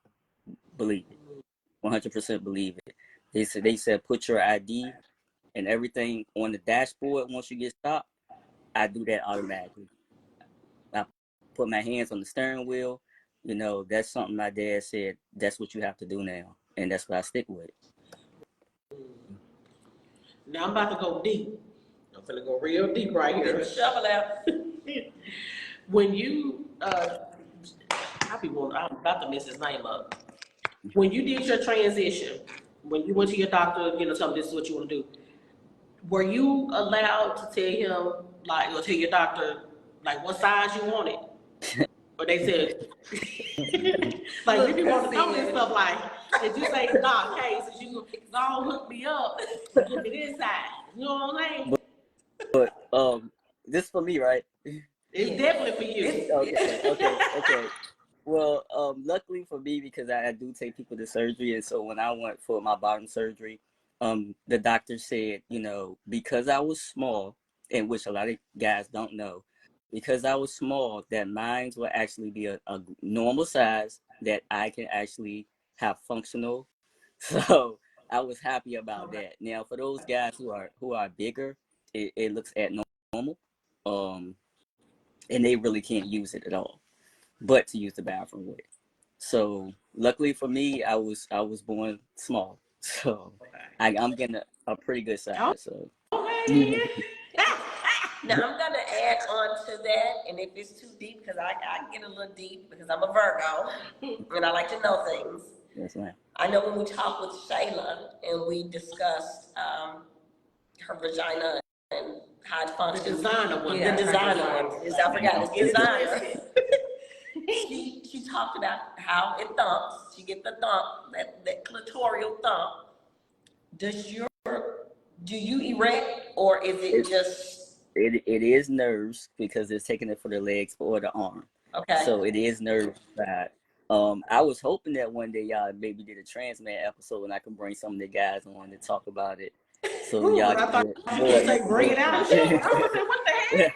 Believe it. 100% believe it. They said, put your ID and everything on the dashboard once you get stopped. I do that automatically. I put my hands on the steering wheel. That's something my dad said, that's what you have to do now. And that's what I stick with. Now I'm about to go deep. I'm gonna go real deep right here. Shovel out. When you, I'm about to mess his name up. When you did your transition, when you went to your doctor, tell him this is what you want to do, were you allowed to tell him, or tell your doctor, what size you wanted? Or they said, we be want to know this stuff, if you say, nah, cases, you go hook me up, give me this size. You know what I'm saying? But this for me, right? It's definitely for you. Okay. Well, luckily for me, because I do take people to surgery, and so when I went for my bottom surgery, the doctor said, because I was small, and which a lot of guys don't know, because I was small, that mine will actually be a normal size that I can actually have functional. So I was happy about that. Now, for those guys who are bigger, it looks at normal, and they really can't use it at all, but to use the bathroom with. So luckily for me, I was born small, so I'm getting a pretty good size. So. Now I'm gonna add on to that, and if it's too deep, because I get a little deep because I'm a Virgo and I like to know things. Yes, ma'am. I know when we talked with Shayla and we discussed her vagina and how it functions. The designer one. Yeah, the designer one. I forgot the designer. She talked about how it thumps. She get the thump, that clitoral thump. Do you erect, or is it just? It is nerves, because it's taking it for the legs or the arm. Okay. So it is nerve side. I was hoping that one day y'all maybe did a trans man episode and I can bring some of the guys on to talk about it. So y'all I thought you were say bring it out of the show. I was like, what the heck?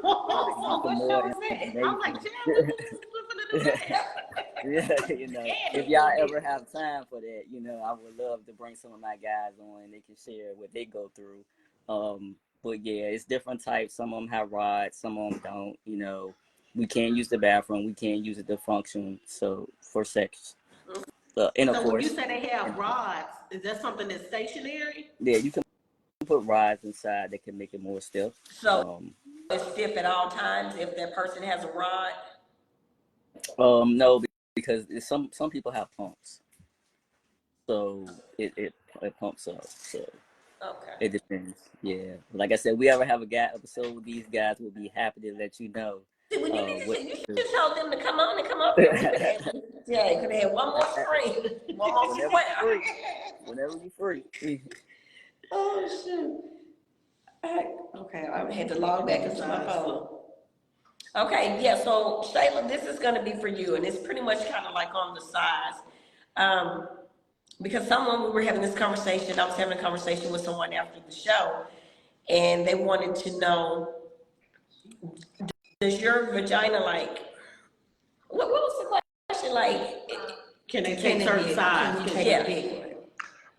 What show is that? I'm like, if y'all ever have time for that, I would love to bring some of my guys on and they can share what they go through. But yeah, it's different types. Some of them have rods, some of them don't. We can't use the bathroom. We can't use it to function. So for sex. And of so course, when you say they have rods, is that something that's stationary? Yeah, you can put rods inside that can make it more stiff. So it's stiff at all times if that person has a rod? No, because some people have pumps. So it pumps up. So okay. It depends. Yeah. Like I said, we ever have a guy episode, these guys will be happy to let you know. You should tell them to come on and come up here. Yeah, you could have one more screen. One more square. Whenever you're free. Oh, shoot. Okay, I had to log back into my phone. Okay, yeah, so Shayla, this is going to be for you, and it's pretty much kind of like on the size. Because we were having this conversation, I was having a conversation with someone after the show, and they wanted to know, does your vagina what was the question? Can they take certain size? Can you take a big one?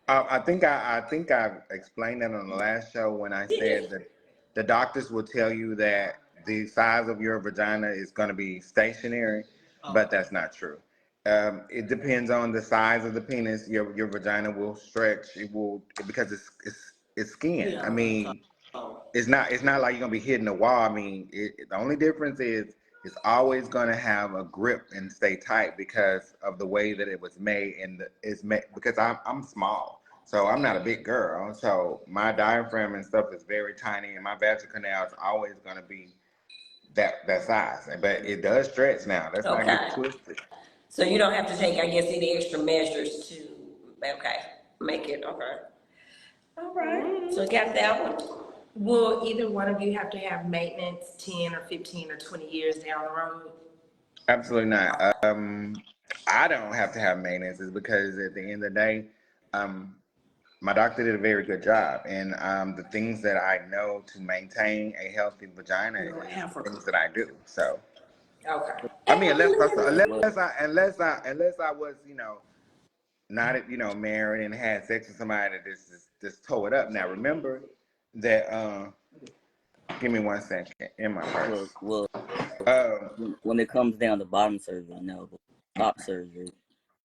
I think I explained that on the last show when I said that the doctors will tell you that the size of your vagina is going to be stationary, but that's not true. It depends on the size of the penis. Your vagina will stretch. It will, because it's skin. Yeah. I mean, it's not like you're gonna be hitting the wall. I mean, the only difference is it's always gonna have a grip and stay tight because of the way that it was made, and it's made because I'm small, so I'm not a big girl, so my diaphragm and stuff is very tiny, and my vaginal canal is always gonna be that size. But it does stretch now. Let's not get twisted. So you don't have to take, I guess, any extra measures to, make it, All right. So got that one. Will either one of you have to have maintenance 10 or 15 or 20 years down the road? Absolutely not. I don't have to have maintenance, is because at the end of the day, my doctor did a very good job, and the things that I know to maintain a healthy vagina is the things that I do. So, Okay. I mean, unless Well, I was, not, married and had sex with somebody that just tore it up. Now remember that. Give me 1 second in my purse. well, Um, when it comes down to bottom surgery, no, but top surgery,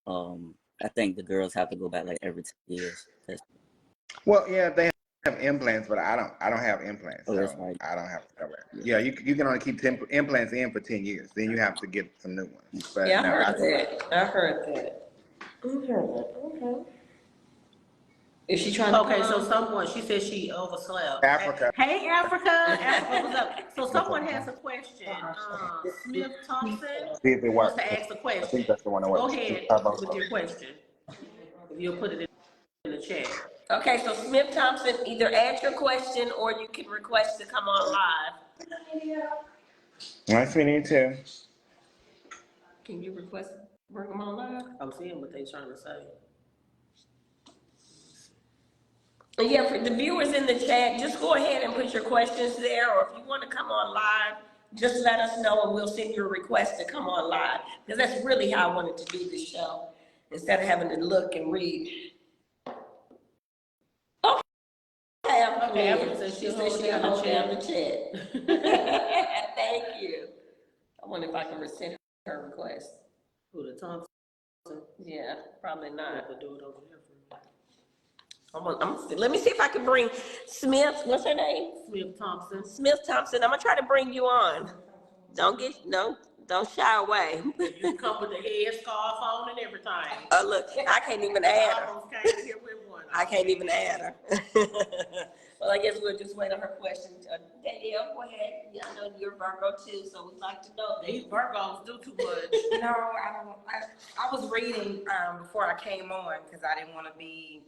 I think the girls have to go back like every 2 years. well, yeah, they have implants, but I don't have implants, Oh, that's so right. I don't have to cover it. Yeah. Yeah, you can only keep implants in for 10 years. Then you have to get some new ones. But Yeah, I no, heard that. I heard that. Okay. Is she trying to Okay, come so on? someone, she said she overslept. Africa. Hey, Africa, what's up? So someone has a question. Smith Thompson See if it wants works. to ask a I question. think that's the one that Go works. ahead with your question. If you'll put it in the chat. Okay, so Smith Thompson, either ask your question or you can request to come on live. Nice meeting you too. Can you request bring them on live? I'm seeing what they're trying to say. Yeah, for the viewers in the chat, just go ahead and put your questions there, or if you want to come on live, just let us know and we'll send you a request to come on live. Because that's really how I wanted to do this show, instead of having to look and read. Okay, Africa says she said she'll hold down the chat. Thank you. I wonder if I can rescind her request. Who, the Thompson? Yeah, probably I not. have to do it over here for me. Let me see if I can bring Smith. What's her name? Smith Thompson. Smith Thompson. I'm gonna try to bring you on. Don't shy away. You can come with the headscarf on and everything. Oh look, I can't even add I her. almost came here with one. I can't even add her. Well, I guess we'll just wait on her question. Danielle, go ahead. Yeah, I know you're Virgo too, so we'd like to know. These Virgos do too much. No, I don't. I was reading before I came on because I didn't want to be,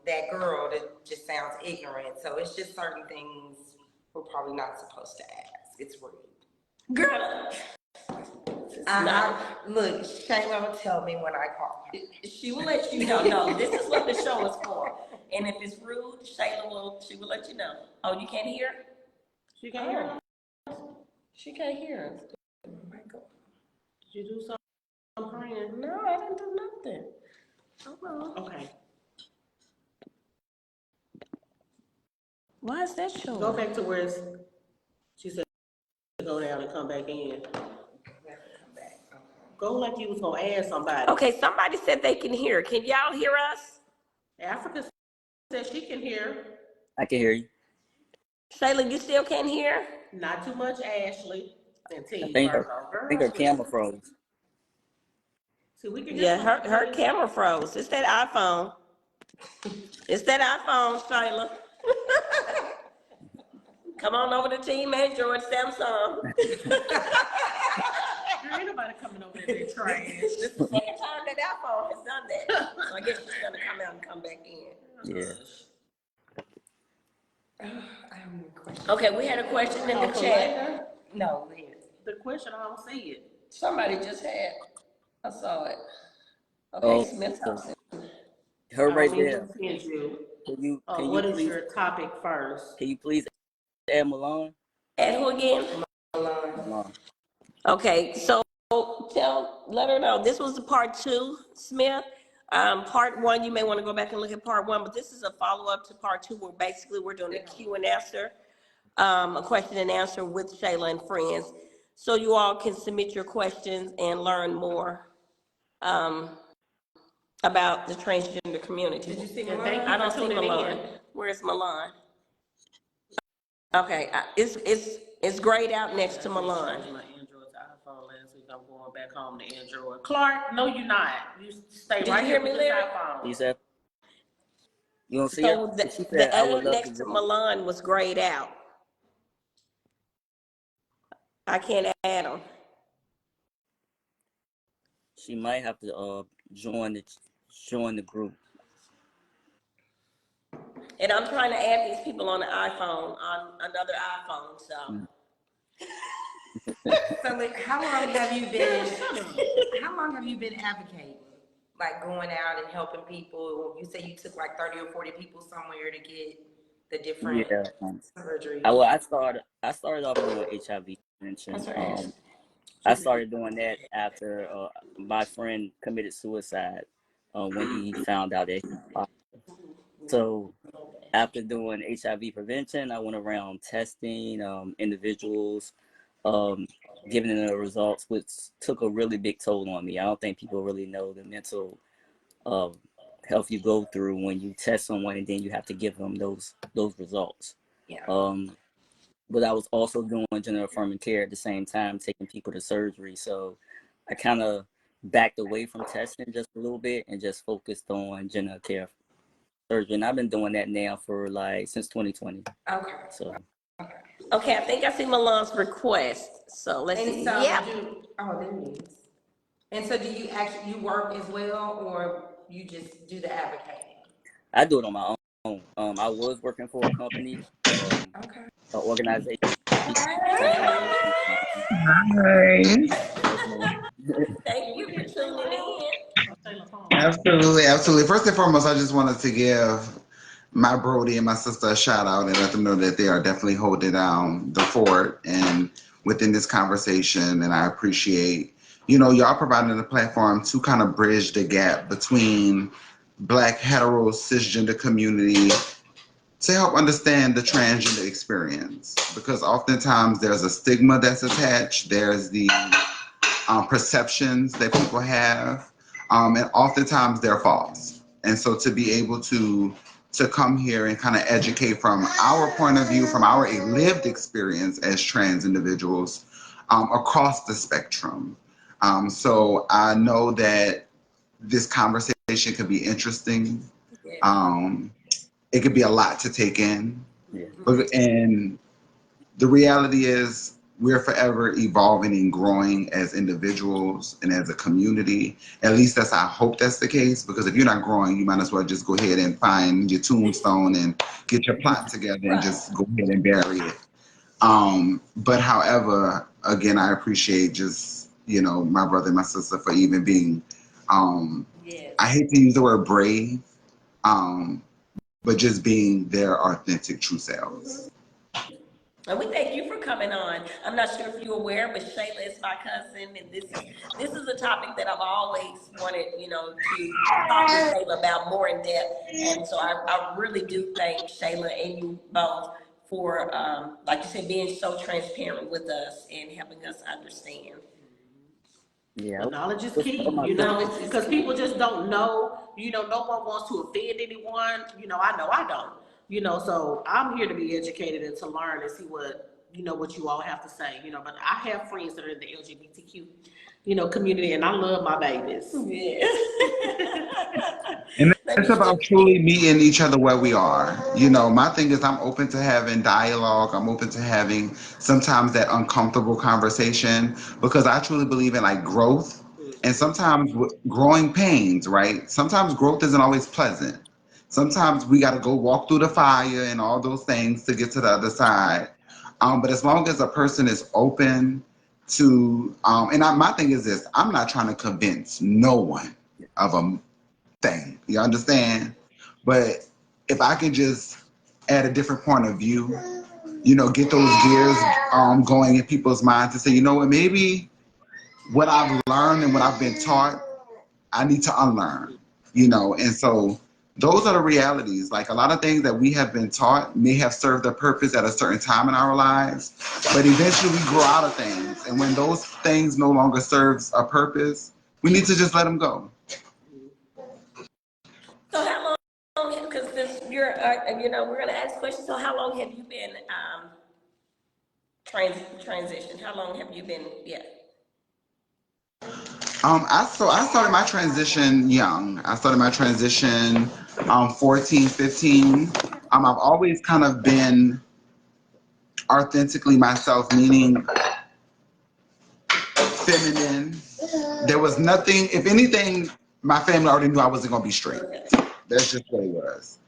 that girl that just sounds ignorant. So it's just certain things we're probably not supposed to ask. It's rude. Girl. Look, Shayla will tell me when I call her. She will let you know. No, this is what the show is for. And if it's rude, Shayla will let you know. Oh, you can't hear? She can't hear us. She can't hear us. Did you do something praying? No, I didn't do nothing. Oh, well. Okay. Why is that showing? Go back to where she said to go down and come back in. Go like you was gonna ask somebody. Okay, somebody said they can hear. Can y'all hear us? Africa said she can hear. I can hear you. Shayla, you still can't hear? Not too much, Ashley. And I think her camera froze. See, we can Yeah, her camera froze. It's that iPhone. It's that iPhone, Shayla. Come on over to Team Android Samsung. There ain't nobody coming over there to trash. This is the second time that iPhone has done that. So I guess she's gonna come out and come back in. Yeah. I have no question. Okay, we had a question in the chat. No, Lynn. The question, I don't see it. Somebody just had. I saw it. Okay, Oh, Smith Thompson. Her right Let me there. send you. Can you What is please your topic first? can you please add Milan? And who again? Milan. Okay, so let her know. This was the part 2, Smith. Part 1, you may want to go back and look at part 1, but this is a follow-up to part 2 where basically we're doing a Q and answer, a question and answer with Shayla and friends. So you all can submit your questions and learn more about the transgender community. Did you see And Milan? thank you I don't for see tuning Milan. in. Where's Milan? Okay, it's grayed out next to Milan. My Android to iPhone last week. I'm going back home to Android. Clark, no, you're not. You stay Did right you here hear me, with this Larry? iPhone. You said you don't see her? So She the said I would A love to next to join. Milan was grayed out. I can't add them. She might have to join the group. And I'm trying to add these people on the iPhone, on another iPhone, so. Mm. So, like, how long have you been? How long have you been advocating, like going out and helping people? You say you took like 30 or 40 people somewhere to get the different Yeah. surgeries. I started off doing HIV prevention. That's right. I started doing that after my friend committed suicide when he found out that he was positive. So after doing HIV prevention, I went around testing individuals, um, giving them the results, which took a really big toll on me. I don't think people really know the mental uh, health you go through when you test someone and then you have to give them those results. Yeah. But I was also doing gender affirming care at the same time, taking people to surgery. So I kind of backed away from testing just a little bit and just focused on gender care surgery. And I've been doing that now for like since 2020. Okay. So Okay, I think I see Milan's request. So let's And see. so, Yep. oh, there it is. And so, do you actually work as well, or you just do the advocating? I do it on my own. I was working for a company, Okay. an organization, Hey. Hi. Thank you for tuning in. Absolutely, absolutely. First and foremost, I just wanted to give my Brody and my sister a shout out and let them know that they are definitely holding down the fort and within this conversation. And I appreciate, y'all providing a platform to kind of bridge the gap between Black hetero cisgender community to help understand the transgender experience, because oftentimes there's a stigma that's attached. There's the perceptions that people have, and oftentimes they're false. And so to be able to come here and kind of educate from our point of view, from our lived experience as trans individuals across the spectrum. So I know that this conversation could be interesting. Um, it could be a lot to take in. yeah. And the reality is we're forever evolving and growing as individuals and as a community. At least I hope that's the case, because if you're not growing, you might as well just go ahead and find your tombstone and get your plot together and just go ahead and bury it. But however, again, I appreciate just, my brother and my sister for even being, I hate to use the word brave, but just being their authentic true selves. And we thank you for coming on. I'm not sure if you're aware, but Shayla is my cousin, and this is a topic that I've always wanted, to talk to Shayla about more in depth. And so I really do thank Shayla and you both for, like you said, being so transparent with us and helping us understand. Yeah. But knowledge is Just key, tell my Knowledge is because key. people just don't know. No one wants to offend anyone. I know I don't. So I'm here to be educated and to learn and see what you all have to say. But I have friends that are in the LGBTQ, community, and I love my babies. Yeah. And Let it's me about truly meeting each other where we are. My thing is I'm open to having dialogue. I'm open to having sometimes that uncomfortable conversation, because I truly believe in like growth and sometimes growing pains, right? Sometimes growth isn't always pleasant. Sometimes we got to go walk through the fire and all those things to get to the other side. But as long as a person is open to, my thing is this: I'm not trying to convince no one of a thing. You understand? But if I can just add a different point of view, get those gears going in people's minds to say, you know what, maybe what I've learned and what I've been taught, I need to unlearn, and so those are the realities. Like a lot of things that we have been taught may have served a purpose at a certain time in our lives, but eventually we grow out of things. And when those things no longer serves a purpose, we need to just let them go. So how long, because this, you're, we're gonna ask questions, so how long have you been, transition? How long have you been, yeah? I started my transition young. I started my transition 14, 15. I've always kind of been authentically myself, meaning feminine. There was nothing, if anything, my family already knew I wasn't going to be straight. That's just what it was.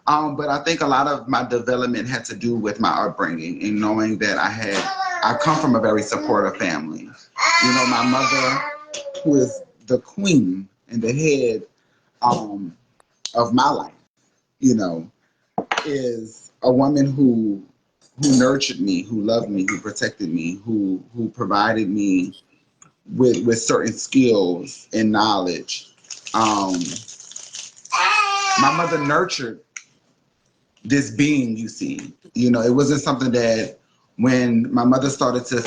But I think a lot of my development had to do with my upbringing and knowing that I come from a very supportive family. My mother, who is the queen and the head of my life, is a woman who nurtured me, who loved me, who protected me, who provided me with certain skills and knowledge. My mother nurtured this being you see. It wasn't something that when my mother started to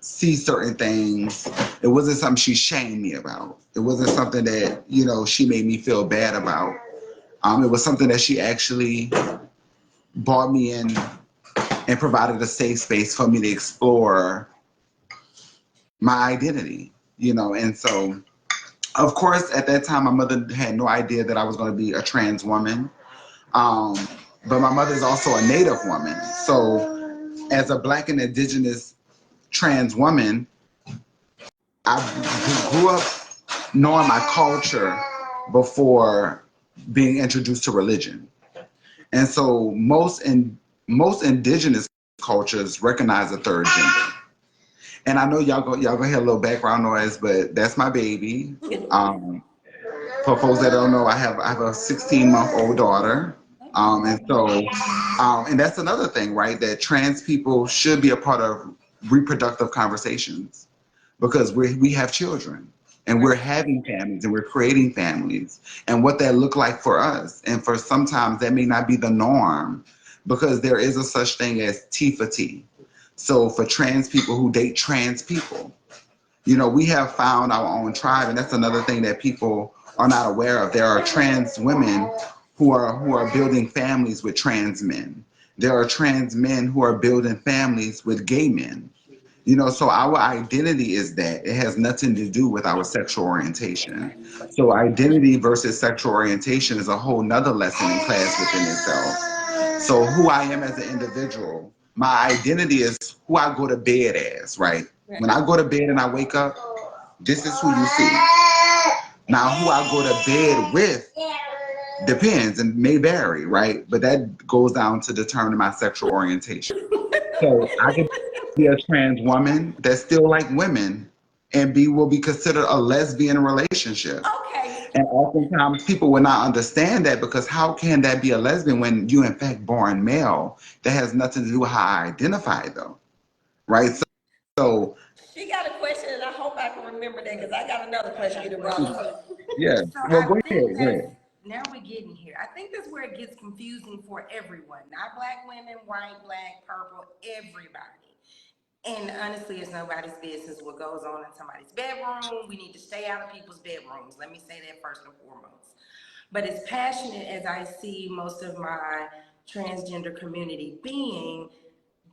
see certain things, it wasn't something she shamed me about. It wasn't something that, she made me feel bad about. It was something that she actually brought me in and provided a safe space for me to explore my identity, and so of course at that time my mother had no idea that I was going to be a trans woman. But my mother is also a Native woman. So as a Black and Indigenous trans woman, I grew up knowing my culture before being introduced to religion. And so most indigenous cultures recognize a third gender. And I know y'all gonna hear a little background noise, but that's my baby. For folks that don't know, I have a 16-month-old daughter. And that's another thing, right? That trans people should be a part of reproductive conversations because we have children and we're having families and we're creating families and what that look like for us. And for sometimes that may not be the norm because there is a such thing as T for T. So for trans people who date trans people, we have found our own tribe, and that's another thing that people are not aware of. There are trans women who are building families with trans men. There are trans men who are building families with gay men. So our identity is that. It has nothing to do with our sexual orientation. So identity versus sexual orientation is a whole nother lesson in class within itself. So who I am as an individual, my identity is who I go to bed as, right? When I go to bed and I wake up, this is who you see. Now, who I go to bed with depends and may vary, right? But that goes down to determine my sexual orientation. So I could be a trans woman that's still like women and will be considered a lesbian relationship. Okay. And oftentimes people will not understand that because how can that be a lesbian when you in fact born male? That has nothing to do with how I identify though, right? So She got a question, and I hope I can remember that because I got another question you brought up. yeah, So well I go think ahead, go that's, ahead. now we're getting here. I think that's where it gets confusing for everyone, not Black women, white, Black, purple, everybody. And honestly, it's nobody's business what goes on in somebody's bedroom. We need to stay out of people's bedrooms. Let me say that first and foremost. But as passionate as I see most of my transgender community being,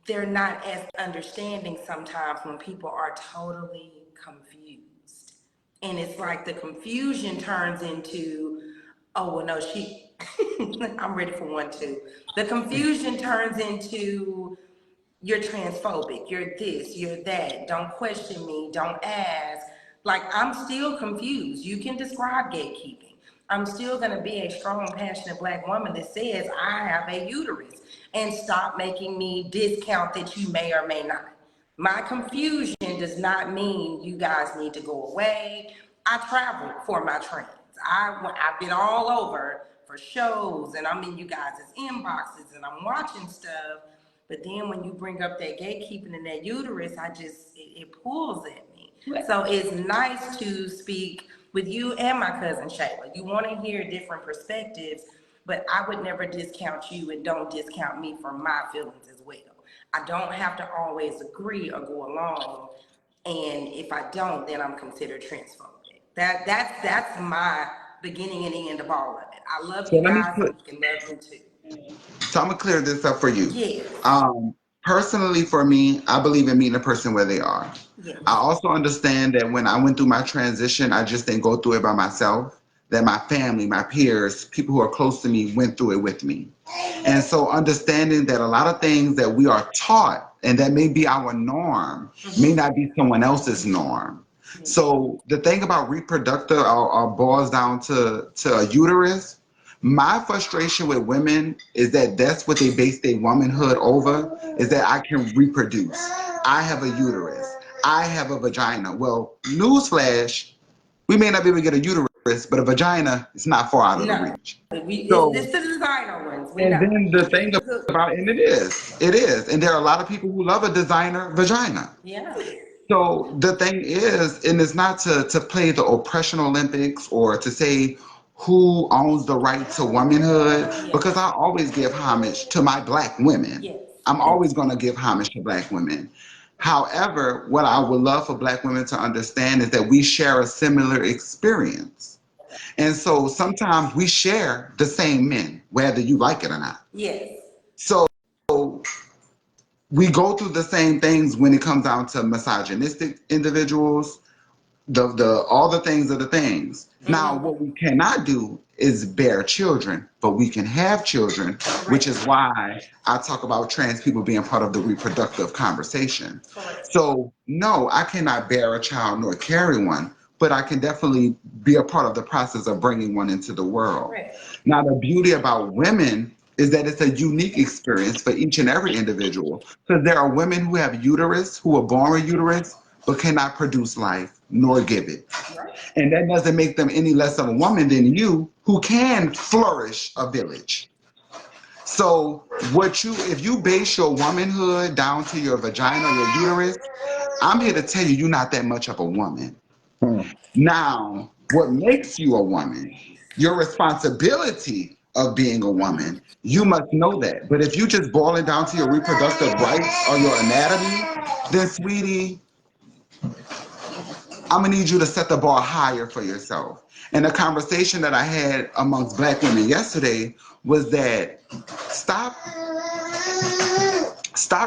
they're not as understanding sometimes when people are totally confused. And it's like the confusion turns into, oh, well, no, I'm ready for one too. The confusion turns into, you're transphobic, you're this, you're that, don't question me, don't ask. Like, I'm still confused. You can describe gatekeeping. I'm still gonna be a strong, passionate Black woman that says I have a uterus, and stop making me discount that you may or may not. My confusion does not mean you guys need to go away. I travel for my trans. I've been all over for shows, and I'm in you guys' inboxes, and I'm watching stuff. But then when you bring up that gatekeeping and that uterus, it pulls at me. So it's nice to speak with you and my cousin Shayla. You want to hear different perspectives, but I would never discount you, and don't discount me for my feelings as well. I don't have to always agree or go along, and if I don't, then I'm considered transphobic. That's my beginning and end of all of it. I love So you let me guys, and you can love them too. So I'm gonna clear this up for you. Yes. Personally, for me, I believe in meeting a person where they are. Yes. I also understand that when I went through my transition, I just didn't go through it by myself. That my family, my peers, people who are close to me went through it with me. And so understanding that a lot of things that we are taught and that may be our norm may not be someone else's norm. So the thing about reproductive or boils down to a uterus. My frustration with women is that that's what they base their womanhood over, is that I can reproduce. I have a uterus. I have a vagina. Well, newsflash, we may not be able to get a uterus, but a vagina is not far out of the reach. It's the designer ones. And then the thing about it, and it is. And there are a lot of people who love a designer vagina. Yeah. So the thing is, and it's not to play the oppression Olympics or to say who owns the right to womanhood, because I always give homage to my black women. Yes. I'm always going to give homage to black women. However, what I would love for black women to understand is that we share a similar experience. And so sometimes we share the same men, whether you like it or not. Yes. So we go through the same things when it comes down to misogynistic individuals, the all the things are the things. Now, what we cannot do is bear children, but we can have children, which is why I talk about trans people being part of the reproductive conversation. So, no, I cannot bear a child nor carry one, but I can definitely be a part of the process of bringing one into the world. Now, the beauty about women is that it's a unique experience for each and every individual, because there are women who have uterus, who are born with uterus, but cannot produce life nor give it. And that doesn't make them any less of a woman than you, who can flourish a village. So if you base your womanhood down to your vagina or your uterus, I'm here to tell you, you're not that much of a woman. Now, what makes you a woman? Your responsibility of being a woman. You must know that. But if you just boil it down to your reproductive rights or your anatomy, then sweetie, I'm gonna need you to set the bar higher for yourself. And the conversation that I had amongst black women yesterday was that stop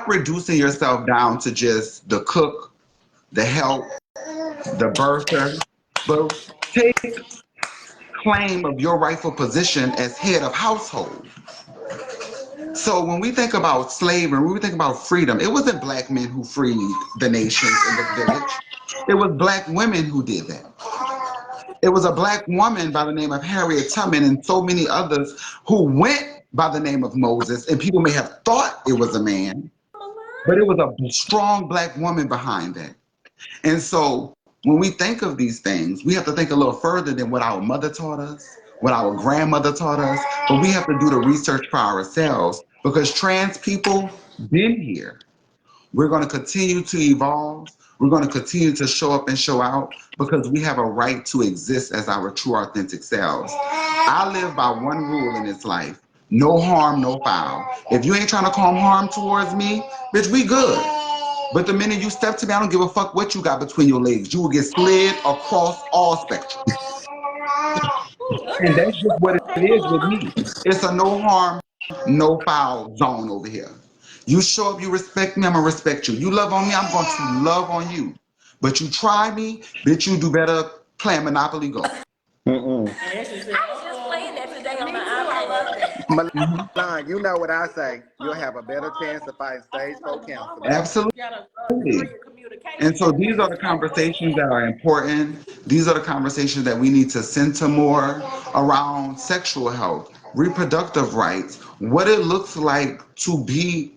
reducing yourself down to just the cook, the help, the birther, but take claim of your rightful position as head of household. So when we think about slavery, when we think about freedom, it wasn't black men who freed the nations in the village. It was black women who did that. It was a black woman by the name of Harriet Tubman and so many others who went by the name of Moses, and people may have thought it was a man, but it was a strong black woman behind that. And so when we think of these things, we have to think a little further than what our mother taught us, what our grandmother taught us, but we have to do the research for ourselves, because trans people been here. We're going to continue to evolve. We're going to continue to show up and show out, because we have a right to exist as our true, authentic selves. I live by one rule in this life: no harm, no foul. If you ain't trying to cause harm towards me, bitch, we good. But the minute you step to me, I don't give a fuck what you got between your legs. You will get slid across all spectrums. And that's just what it is with me. It's a no harm, no foul zone over here. You show up, you respect me, I'm gonna respect you. You love on me, I'm going to love on you. But you try me, bitch, you do better playing Monopoly Go. I was just playing that today on the iPad. Milan, you know what I say. You'll have a better chance to fight stage 4 cancer. Absolutely. And so these are the conversations that are important. These are the conversations that we need to center more around sexual health, reproductive rights, what it looks like to be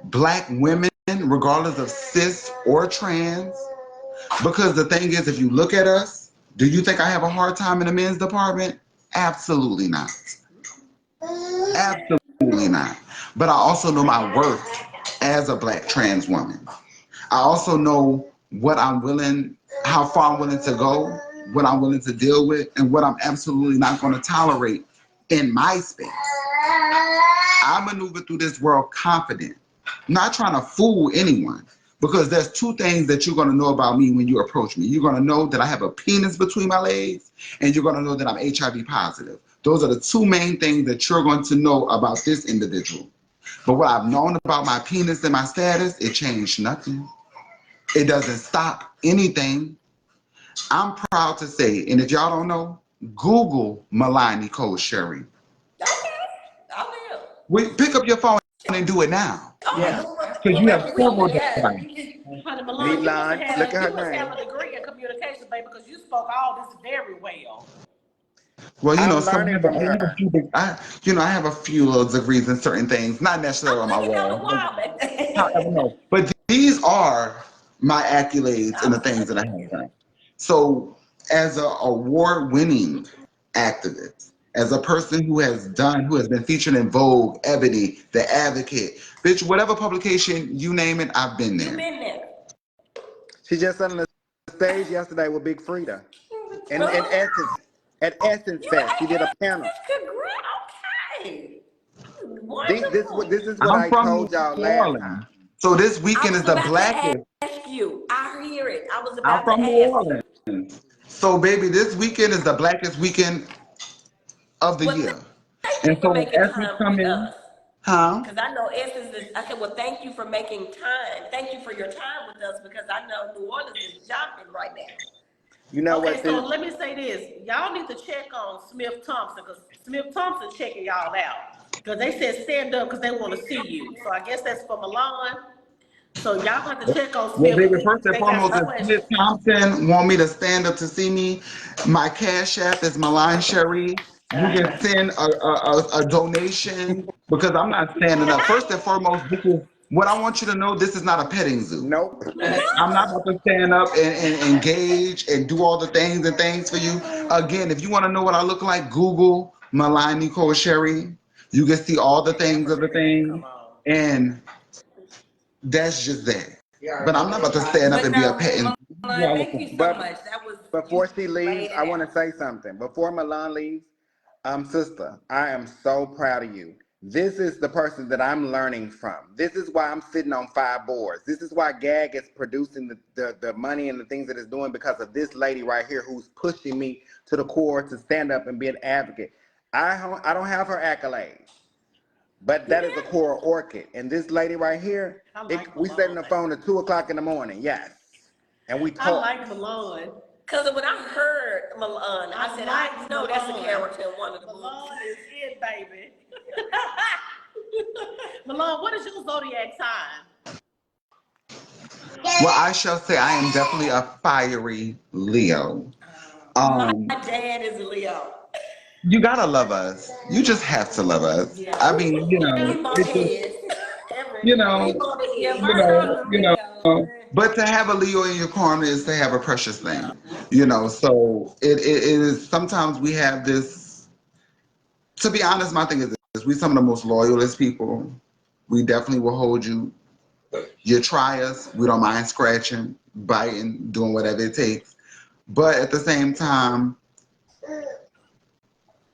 black women, regardless of cis or trans. Because the thing is, if you look at us, Do you think I have a hard time in the men's department? Absolutely not. Absolutely not. But I also know my worth as a black trans woman. I also know what I'm willing, how far I'm willing to go, what I'm willing to deal with, and what I'm absolutely not going to tolerate in my space. I maneuver through this world confident, not trying to fool anyone. Because there's two things that you're going to know about me when you approach me. You're going to know that I have a penis between my legs, and you're going to know that I'm HIV positive. Those are the two main things that you're going to know about this individual. But what I've known about my penis and my status, it changed nothing. It doesn't stop anything. I'm proud to say, and if y'all don't know, Google Milan Nicole Sherry. Okay, I will. Pick up your phone and do it now. Yeah. Because you have several Yeah. devices. Honey, Milan, Milan, look at her you must have name. a degree in communication, baby, because you spoke all this very well. Well, I'm so learning from I have a her. few, I have a few little degrees in certain things, not necessarily on my I'm looking wall. kind of However, wild. no. But these are my accolades and the things that I have done. So, as an award-winning activist, as a person who has been featured in Vogue, Ebony, The Advocate, bitch, whatever publication you name it, I've been You there. been there. She just on the stage yesterday with Big Frida. And Essence, at Essence You Fest, she did a ain't panel. Okay. This Wonderful. is what I'm I from told New y'all last Orleans. time. So this I weekend is was the about to blackest. ask you. I hear it. I was I'm about to from New ask you. Orleans. So, baby, this weekend is the blackest weekend of the Well, year. thank And you for so making as we time come with in, us. huh? Because I know Essence is, I said, well, thank you for making time. Thank you for your time with us because I know New Orleans is jumping right now. You know Okay, what? so let me say this. Y'all need to check on Smith Thompson, because Smith Thompson checking y'all out. Because they said stand up because they want to see you. So I guess that's for Milan. So y'all have to check on Well, Smith baby, because first and they got foremost, some if Smith questions. Thompson want me to stand up to see me, my cash app is Milan Sherry. You can send a donation because I'm not standing up. First and foremost, what I want you to know, this is not a petting zoo. Nope. I'm not about to stand up and engage and do all the things for you. Again, if you want to know what I look like, Google Milan Nicole Sherry. You can see all the things of the Come thing. on. And that's just that. But I'm not about to stand up But and be a no, pet and do Milan, all the thank you things. so But much. That was, before you she laid leaves, it I want out. to say something. Before Milan leaves, sister, I am so proud of you. This is the person that I'm learning from. This is why I'm sitting on 5 boards. This is why GAG is producing the money and the things that it's doing because of this lady right here who's pushing me to the core to stand up and be an advocate. I don't have her accolades, but that is a core orchid. And this lady right here, I like we sat on Milan, the phone baby. at 2 o'clock in the morning. Yes. And we I talked. like Milan. Because when I heard Milan, I said, I like know that's a Milan. character in one of the Milan movies. is it, baby. Milan, what is your zodiac sign? Well, I shall say I am definitely a fiery Leo. My Um, dad is a Leo. you gotta love us. You just have to love us. Yeah. I mean, We bump it's just, heads. you We know, bump Yeah, heads. Virgo's a Leo. but to have a Leo in your corner is to have a precious Yeah. thing. So it is sometimes we have this, to be honest, my thing is this, we some of the most loyalist people. We definitely will hold you. You try us, we don't mind scratching, biting, doing whatever it takes. But at the same time,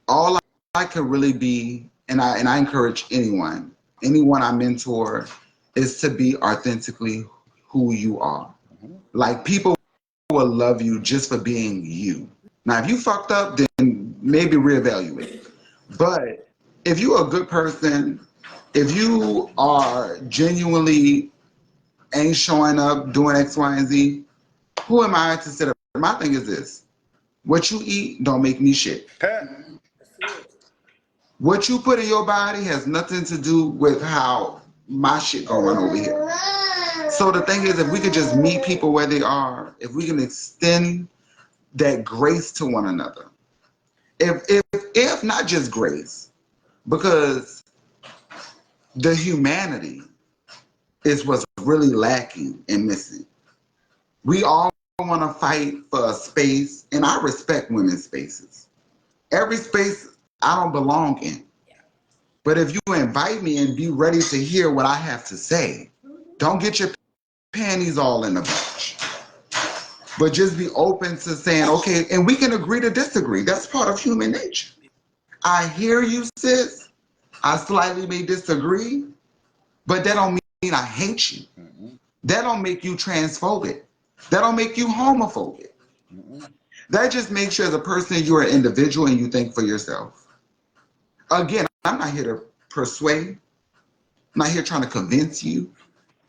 all I could really be, and I encourage anyone I mentor, is to be authentically who you are. Like people will love you just for being you. Now, if you fucked up, then maybe reevaluate. But if you're a good person, if you are genuinely ain't showing up doing X, Y, and Z, who am I to sit up? My thing is this: what you eat don't make me shit. What you put in your body has nothing to do with how my shit gonna run over here. So the thing is, if we could just meet people where they are, if we can extend that grace to one another, if not just grace, because the humanity is what's really lacking and missing. We all want to fight for a space, and I respect women's spaces. Every space I don't belong in. But if you invite me and be ready to hear what I have to say, don't get your panties all in a bunch. But just be open to saying, okay, and we can agree to disagree. That's part of human nature. I hear you, sis. I slightly may disagree, but that don't mean I hate you. That don't make you transphobic. That don't make you homophobic. That just makes you as a person, you're an individual and you think for yourself. Again, I'm not here to persuade. I'm not here trying to convince you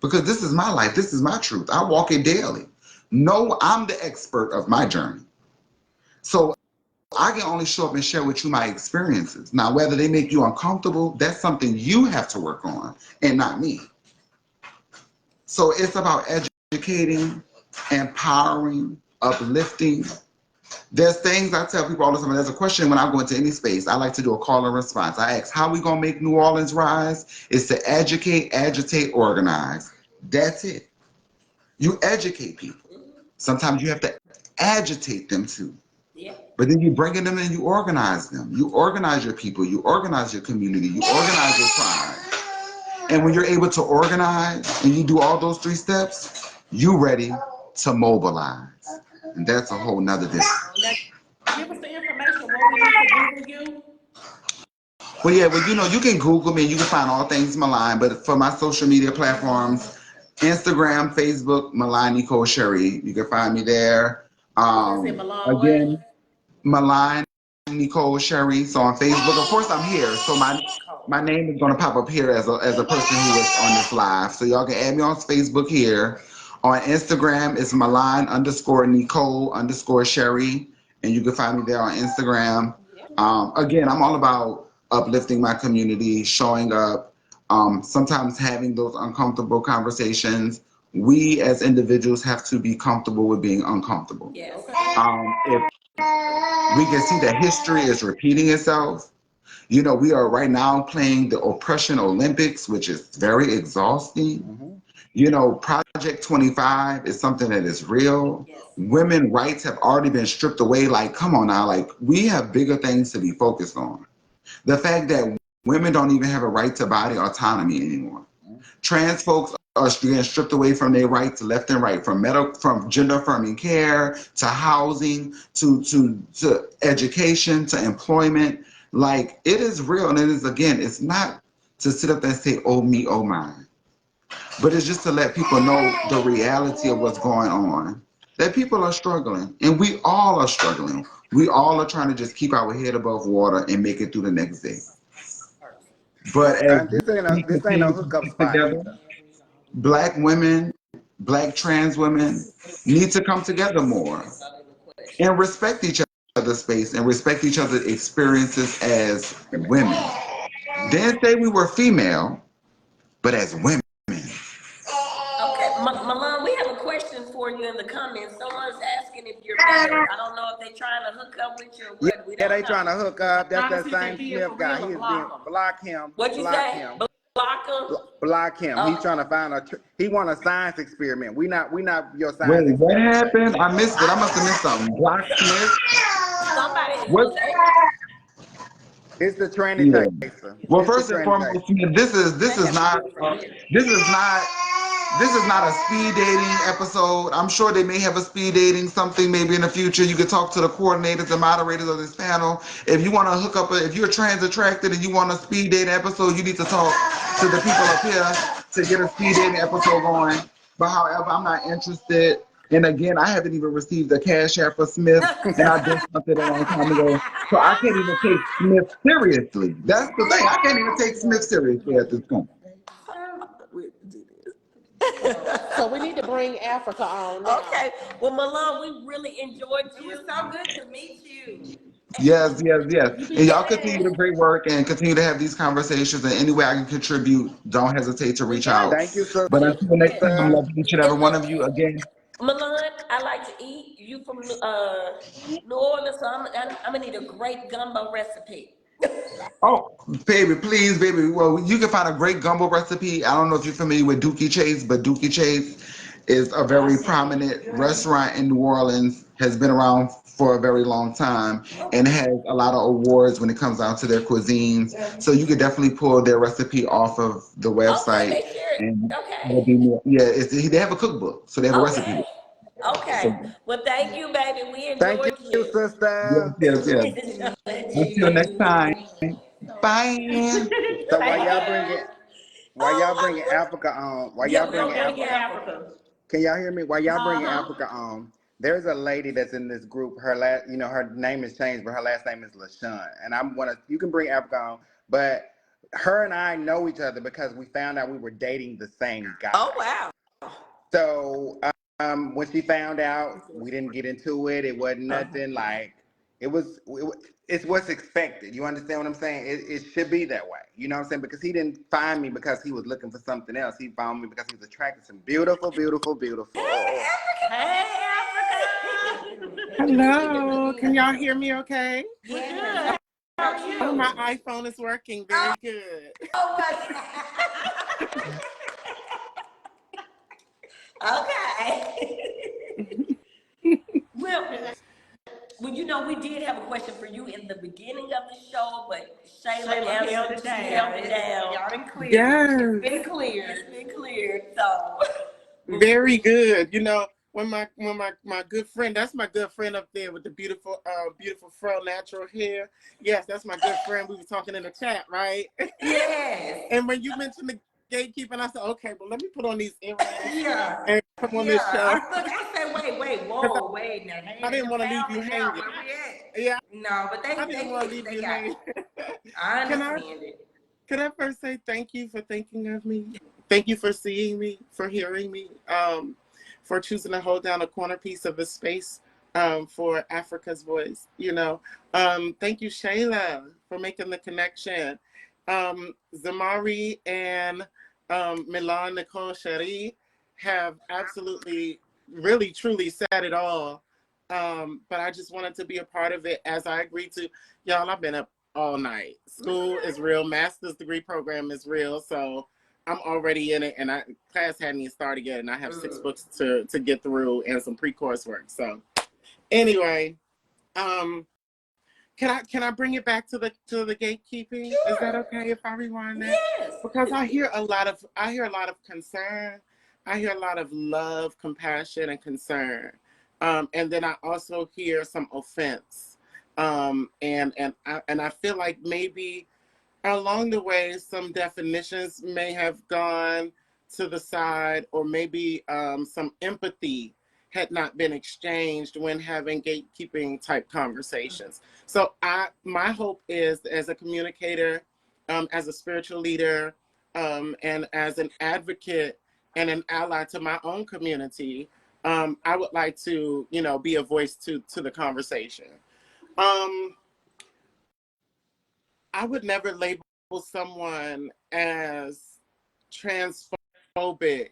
because this is my life. This is my truth. I walk it daily. No, I'm the expert of my journey. So I can only show up and share with you my experiences. Now, whether they make you uncomfortable, that's something you have to work on and not me. So it's about educating, empowering, uplifting. There's things I tell people all the time. There's a question when I go into any space. I like to do a call and response. I ask, how we gonna make New Orleans rise? It's to educate, agitate, organize. That's it. You educate people. Sometimes you have to agitate them too. Yeah. But then you bring them in, you organize them. You organize your people. You organize your community. You organize your tribe. And when you're able to organize and you do all those 3 steps, you ready to mobilize. And that's a whole nother discussion. Give us the information where we need to Google you. Well, yeah, well, you can Google me. You can find all things Milan. But for my social media platforms, Instagram, Facebook, Milan Nicole Sherry. You can find me there. That's it, Milan. Again, Milan Nicole Sherry. So on Facebook, of course, I'm here. So my name is going to pop up here as a person who is on this live. So y'all can add me on Facebook here. On Instagram, it's Milan _Nicole _Sherry. And you can find me there on Instagram. Again, I'm all about uplifting my community, showing up, sometimes having those uncomfortable conversations. We as individuals have to be comfortable with being uncomfortable. Yes. If we can see that history is repeating itself. We are right now playing the oppression Olympics, which is very exhausting. Project 25 is something that is real. Yes. Women rights have already been stripped away. Like, come on now, like we have bigger things to be focused on. The fact that women don't even have a right to body autonomy anymore. Trans folks are getting stripped away from their rights left and right, from gender affirming care to housing to education to employment. Like, it is real, and it is, again, it's not to sit up there and say, oh me, oh mine, but it's just to let people know the reality of what's going on. That people are struggling, and we all are struggling. We all are trying to just keep our head above water and make it through the next day. But as This we ain't no continue to hookup stick spot together, either. Black women, Black trans women need to come together more and respect each other's space and respect each other's experiences as women. Didn't say we were female, but as women. Okay, Milan, we have a question for you in the comments. Someone's asking if you're married. I don't know if they're trying to hook up with you or what. We Yeah, don't they know. trying to hook up. That's Trying to that see if same he is Smith for guy. real or He's block being him. block him. What'd you block say? him. Block him? Block him. He's trying to find he want a science experiment. We not your science Wait, what experiment. happened? I missed it. I must have missed something. Blacksmith? Somebody What? was It's the tranny Yeah. taster. Well, It's the first and tranny taster. foremost, this is not this is not a speed dating episode. I'm sure they may have a speed dating something maybe in the future. You could talk to the coordinators, the moderators of this panel. If you want to hook up, if you're trans attracted and you want a speed dating episode, you need to talk to the people up here to get a speed dating episode going. But however, I'm not interested. And again, I haven't even received a cash app for Smith, and I just something a long time ago. So I can't even take Smith seriously. That's the thing. I can't even take Smith seriously at this point. So we need to bring Africa on now. Okay. Well, Milan, we really enjoyed It you. was so good to meet you. Yes. And y'all continue the great work and continue to have these conversations. And any way I can contribute, don't hesitate to reach out. Thank you, But sister. until next time, I'm loving each and every one of you again. Milan, I like to eat. You from New Orleans, so I'm gonna need a great gumbo recipe. Oh, baby, please, baby. Well, you can find a great gumbo recipe. I don't know if you're familiar with Dookie Chase, but Dookie Chase is a very prominent restaurant in New Orleans, has been around for a very long time, and has a lot of awards when it comes down to their cuisines. So you could definitely pull their recipe off of the Okay, website, they share it. and Okay. it'll be more. Yeah, they have a cookbook, so they have a recipe Okay. book. Okay. So Well, thank you, baby. We Thank enjoyed you, you. sister. yes. Enjoyed Until next you. time. Bye. So Thank while y'all bringing Africa on, while Yeah, y'all we're gonna bringing bring Africa, in Africa. can y'all hear me? While y'all bringing Uh-huh. Africa on, there's a lady that's in this group. Her last, her name is changed, but her last name is LaShawn. And you can bring Africa on, but her and I know each other because we found out we were dating the same Oh, guy. wow. So when she found out, we didn't get into it. It wasn't nothing like it's what's expected. You understand what I'm saying? It should be that way. You know what I'm saying? Because he didn't find me because he was looking for something else. He found me because he was attracted to some beautiful, beautiful, beautiful. Hey, Africa. Hello, can y'all hear me okay? We're good. How are Oh, my you? iPhone is working very good. Oh, okay. Well, we did have a question for you in the beginning of the show, but Shayla held answered. it She down. held it down. Y'all done cleared it. Yes, Been cleared. It's been cleared. So, very good. When my good friend, that's my good friend up there with the beautiful fro, natural hair. Yes, that's my good friend. We were talking in the chat, right? yes. And when you mentioned the gatekeeping, I said, okay, well, let me put on these earrings Yeah. and come on Yeah. this show. I said, wait, Because whoa, wait. Now, I didn't want to leave found you it now. hanging. Where we at? Yeah, No, but I they didn't want to fixed it. leave They you got hanging. it. I Can I? understand it. Could I first say thank you for thinking of me? Thank you for seeing me, for hearing me, for choosing to hold down a corner piece of the space for Africa's voice. Thank you, Shayla, for making the connection. ZayMari and Milan, Nicole, Cherie have absolutely, really, truly said it all. But I just wanted to be a part of it as I agreed to. Y'all, I've been up all night. School is real. Master's degree program is real. So I'm already in it, and class hadn't even started yet, and I have 6 books to get through and some pre-course work. So anyway, can I bring it back to the gatekeeping? Sure. Is that okay if I rewind that? Yes. Because I hear a lot of concern. I hear a lot of love, compassion, and concern. And then I also hear some offense. And I feel like maybe along the way some definitions may have gone to the side, or maybe some empathy had not been exchanged when having gatekeeping type conversations. So my hope is, as a communicator, as a spiritual leader, and as an advocate and an ally to my own community, I would like to, be a voice to the conversation. I would never label someone as transphobic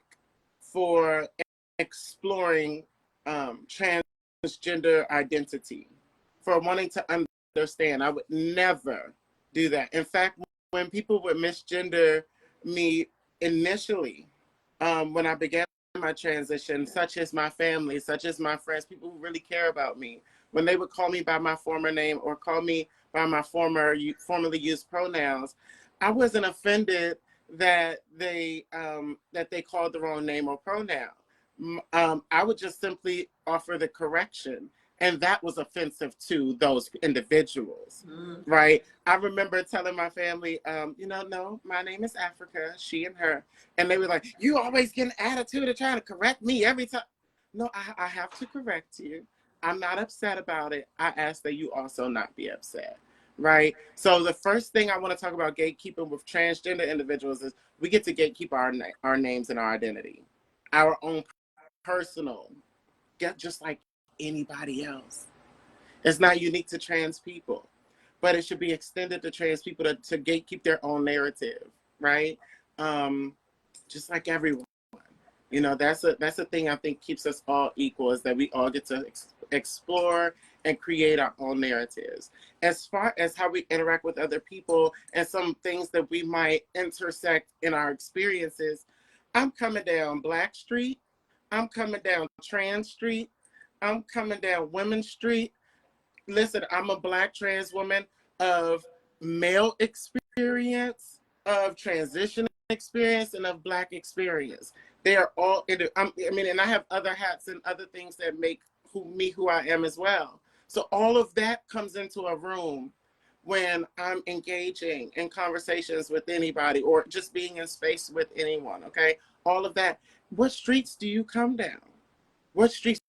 for exploring transgender identity, for wanting to understand. I would never do that. In fact, when people would misgender me initially, when I began my transition, such as my family, such as my friends, people who really care about me, when they would call me by my former name or call me by my formerly used pronouns, I wasn't offended that they called the wrong name or pronoun. I would just simply offer the correction, and that was offensive to those individuals, right? I remember telling my family, no, my name is Africa, she and her, and they were like, "You always get an attitude of trying to correct me every time." No, I have to correct you. I'm not upset about it. I ask that you also not be upset, right? So the first thing I want to talk about gatekeeping with transgender individuals is we get to gatekeep our names and our identity, our own personal, just like anybody else. It's not unique to trans people, but it should be extended to trans people to gatekeep their own narrative, right? Just like everyone. That's a thing I think keeps us all equal, is that we all get to explore and create our own narratives. As far as how we interact with other people and some things that we might intersect in our experiences, I'm coming down Black Street I'm coming down Trans Street. I'm coming down Women's Street. Listen, I'm a Black trans woman of male experience, of transition experience, and of Black experience. They are all, I mean, and I have other hats and other things that make who I am as well. So all of that comes into a room when I'm engaging in conversations with anybody or just being in space with anyone, okay? All of that. What streets do you come down? What streets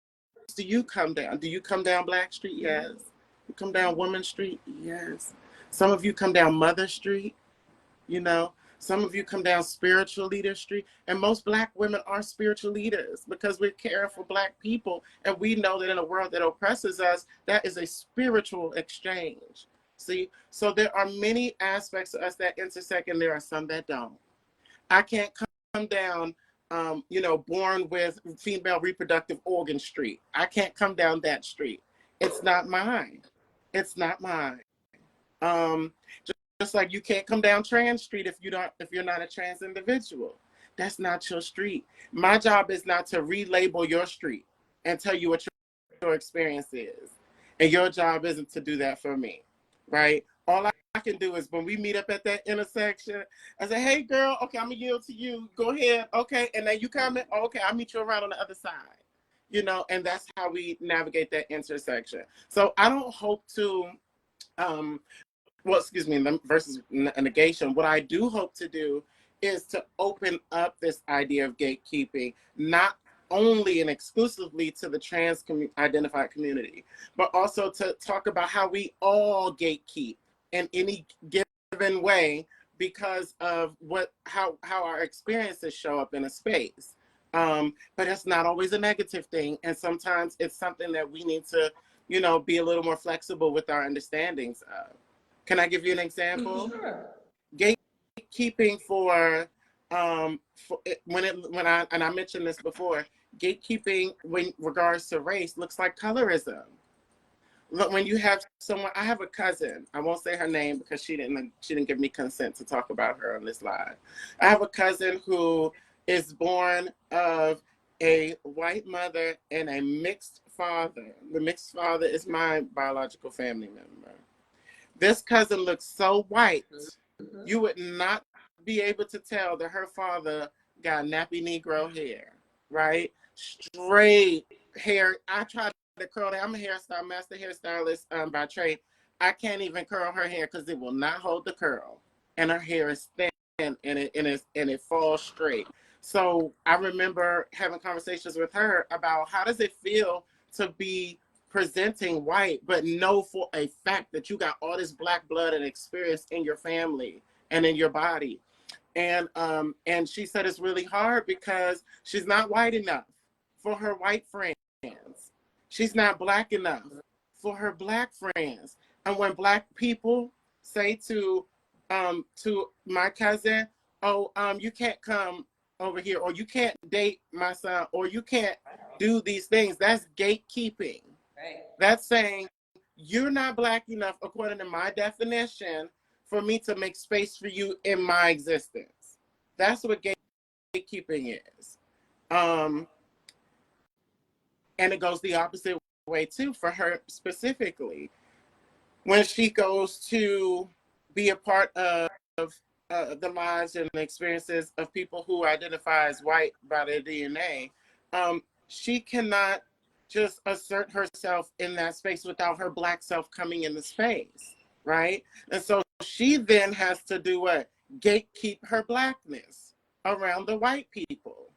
do you come down? Do you come down Black Street? Yes. You come down Woman Street? Yes. Some of you come down Mother Street, you know. Some of you come down Spiritual Leader Street. And most Black women are spiritual leaders because we're caring for Black people. And we know that in a world that oppresses us, that is a spiritual exchange. See? So there are many aspects of us that intersect and there are some that don't. I can't come down born with female reproductive organ street. I can't come down that street. It's not mine. It's not mine. Um, just like you can't come down Trans Street if you're not a trans individual. That's not your street. My job is not to relabel your street and tell you what your experience is. And your job isn't to do that for me, right? All I can do is when we meet up at that intersection, I say, hey girl, okay, I'm gonna yield to you. Go ahead, okay, and then you comment, okay, I'll meet you around on the other side. And that's how we navigate that intersection. So I don't hope to versus negation. What I do hope to do is to open up this idea of gatekeeping, not only and exclusively to the trans identified community, but also to talk about how we all gatekeep in any given way because of how our experiences show up in a space. But it's not always a negative thing, and sometimes it's something that we need to, be a little more flexible with our understandings of. Can I give you an example? Sure. Gatekeeping when I mentioned this before, gatekeeping when regards to race looks like colorism. Look, when you have someone, I have a cousin. I won't say her name because she didn't give me consent to talk about her on this live. I have a cousin who is born of a white mother and a mixed father. The mixed father is my biological family member. This cousin looks so white, you would not be able to tell that her father got nappy Negro hair, right? Straight hair. I tried to curl it. I'm a master hairstylist by trade. I can't even curl her hair because it will not hold the curl, and her hair is thin and it falls straight. So I remember having conversations with her about how does it feel to be presenting white, but know for a fact that you got all this Black blood and experience in your family and in your body. And she said it's really hard because she's not white enough for her white friends. She's not Black enough for her Black friends. And when Black people say to my cousin, oh, you can't come over here, or you can't date my son, or you can't do these things, that's gatekeeping. Right. That's saying you're not Black enough, according to my definition, for me to make space for you in my existence. That's what gatekeeping is. And it goes the opposite way too for her specifically. When she goes to be a part of the lives and the experiences of people who identify as white by their DNA, she cannot just assert herself in that space without her Black self coming in the space, right? And so she then has to do what? Gatekeep her Blackness around the white people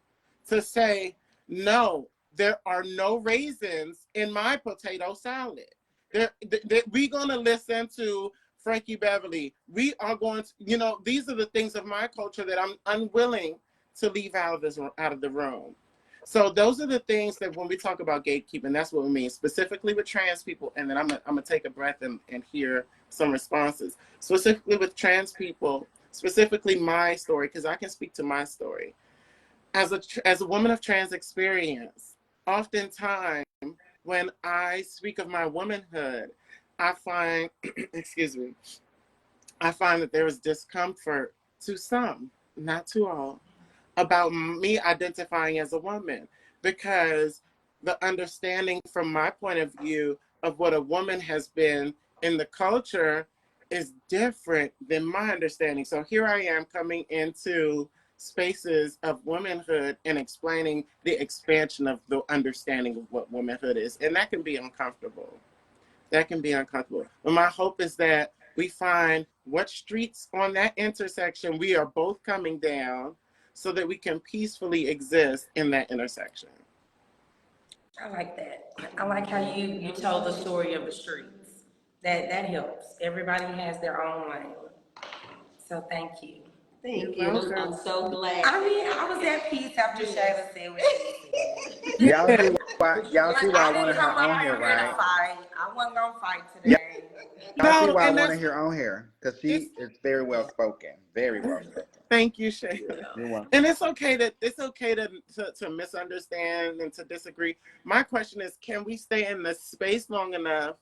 to say, no, there are no raisins in my potato salad. We're going to listen to Frankie Beverly. We are going to, these are the things of my culture that I'm unwilling to leave out of the room. So those are the things that when we talk about gatekeeping, that's what we mean, specifically with trans people. And then I'm gonna take a breath and hear some responses. Specifically with trans people, specifically my story, because I can speak to my story. As a woman of trans experience, oftentimes when I speak of my womanhood, I find, I find that there is discomfort to some, not to all, about me identifying as a woman. because the understanding from my point of view of what a woman has been in the culture is different than my understanding. So here I am coming into spaces of womanhood and explaining the expansion of the understanding of what womanhood is. And that can be uncomfortable. That can be uncomfortable. But my hope is that we find what streets on that intersection we are both coming down so that we can peacefully exist in that intersection. I like that. I like how you told the story of the streets. That helps. Everybody has their own lane. So thank you. Thank You're you. welcome. I'm so glad. I mean, I was at peace after Shayla said what she said. Y'all see why I I wanted didn't her come up on here, here to right? fight. I wasn't gonna fight Yeah. today. Y'all see No, why I and wanted that's her on here because it's she is very well spoken, very well spoken. thank you, Shayla. You're welcome. And it's okay to misunderstand and to disagree. My question is, can we stay in the space long enough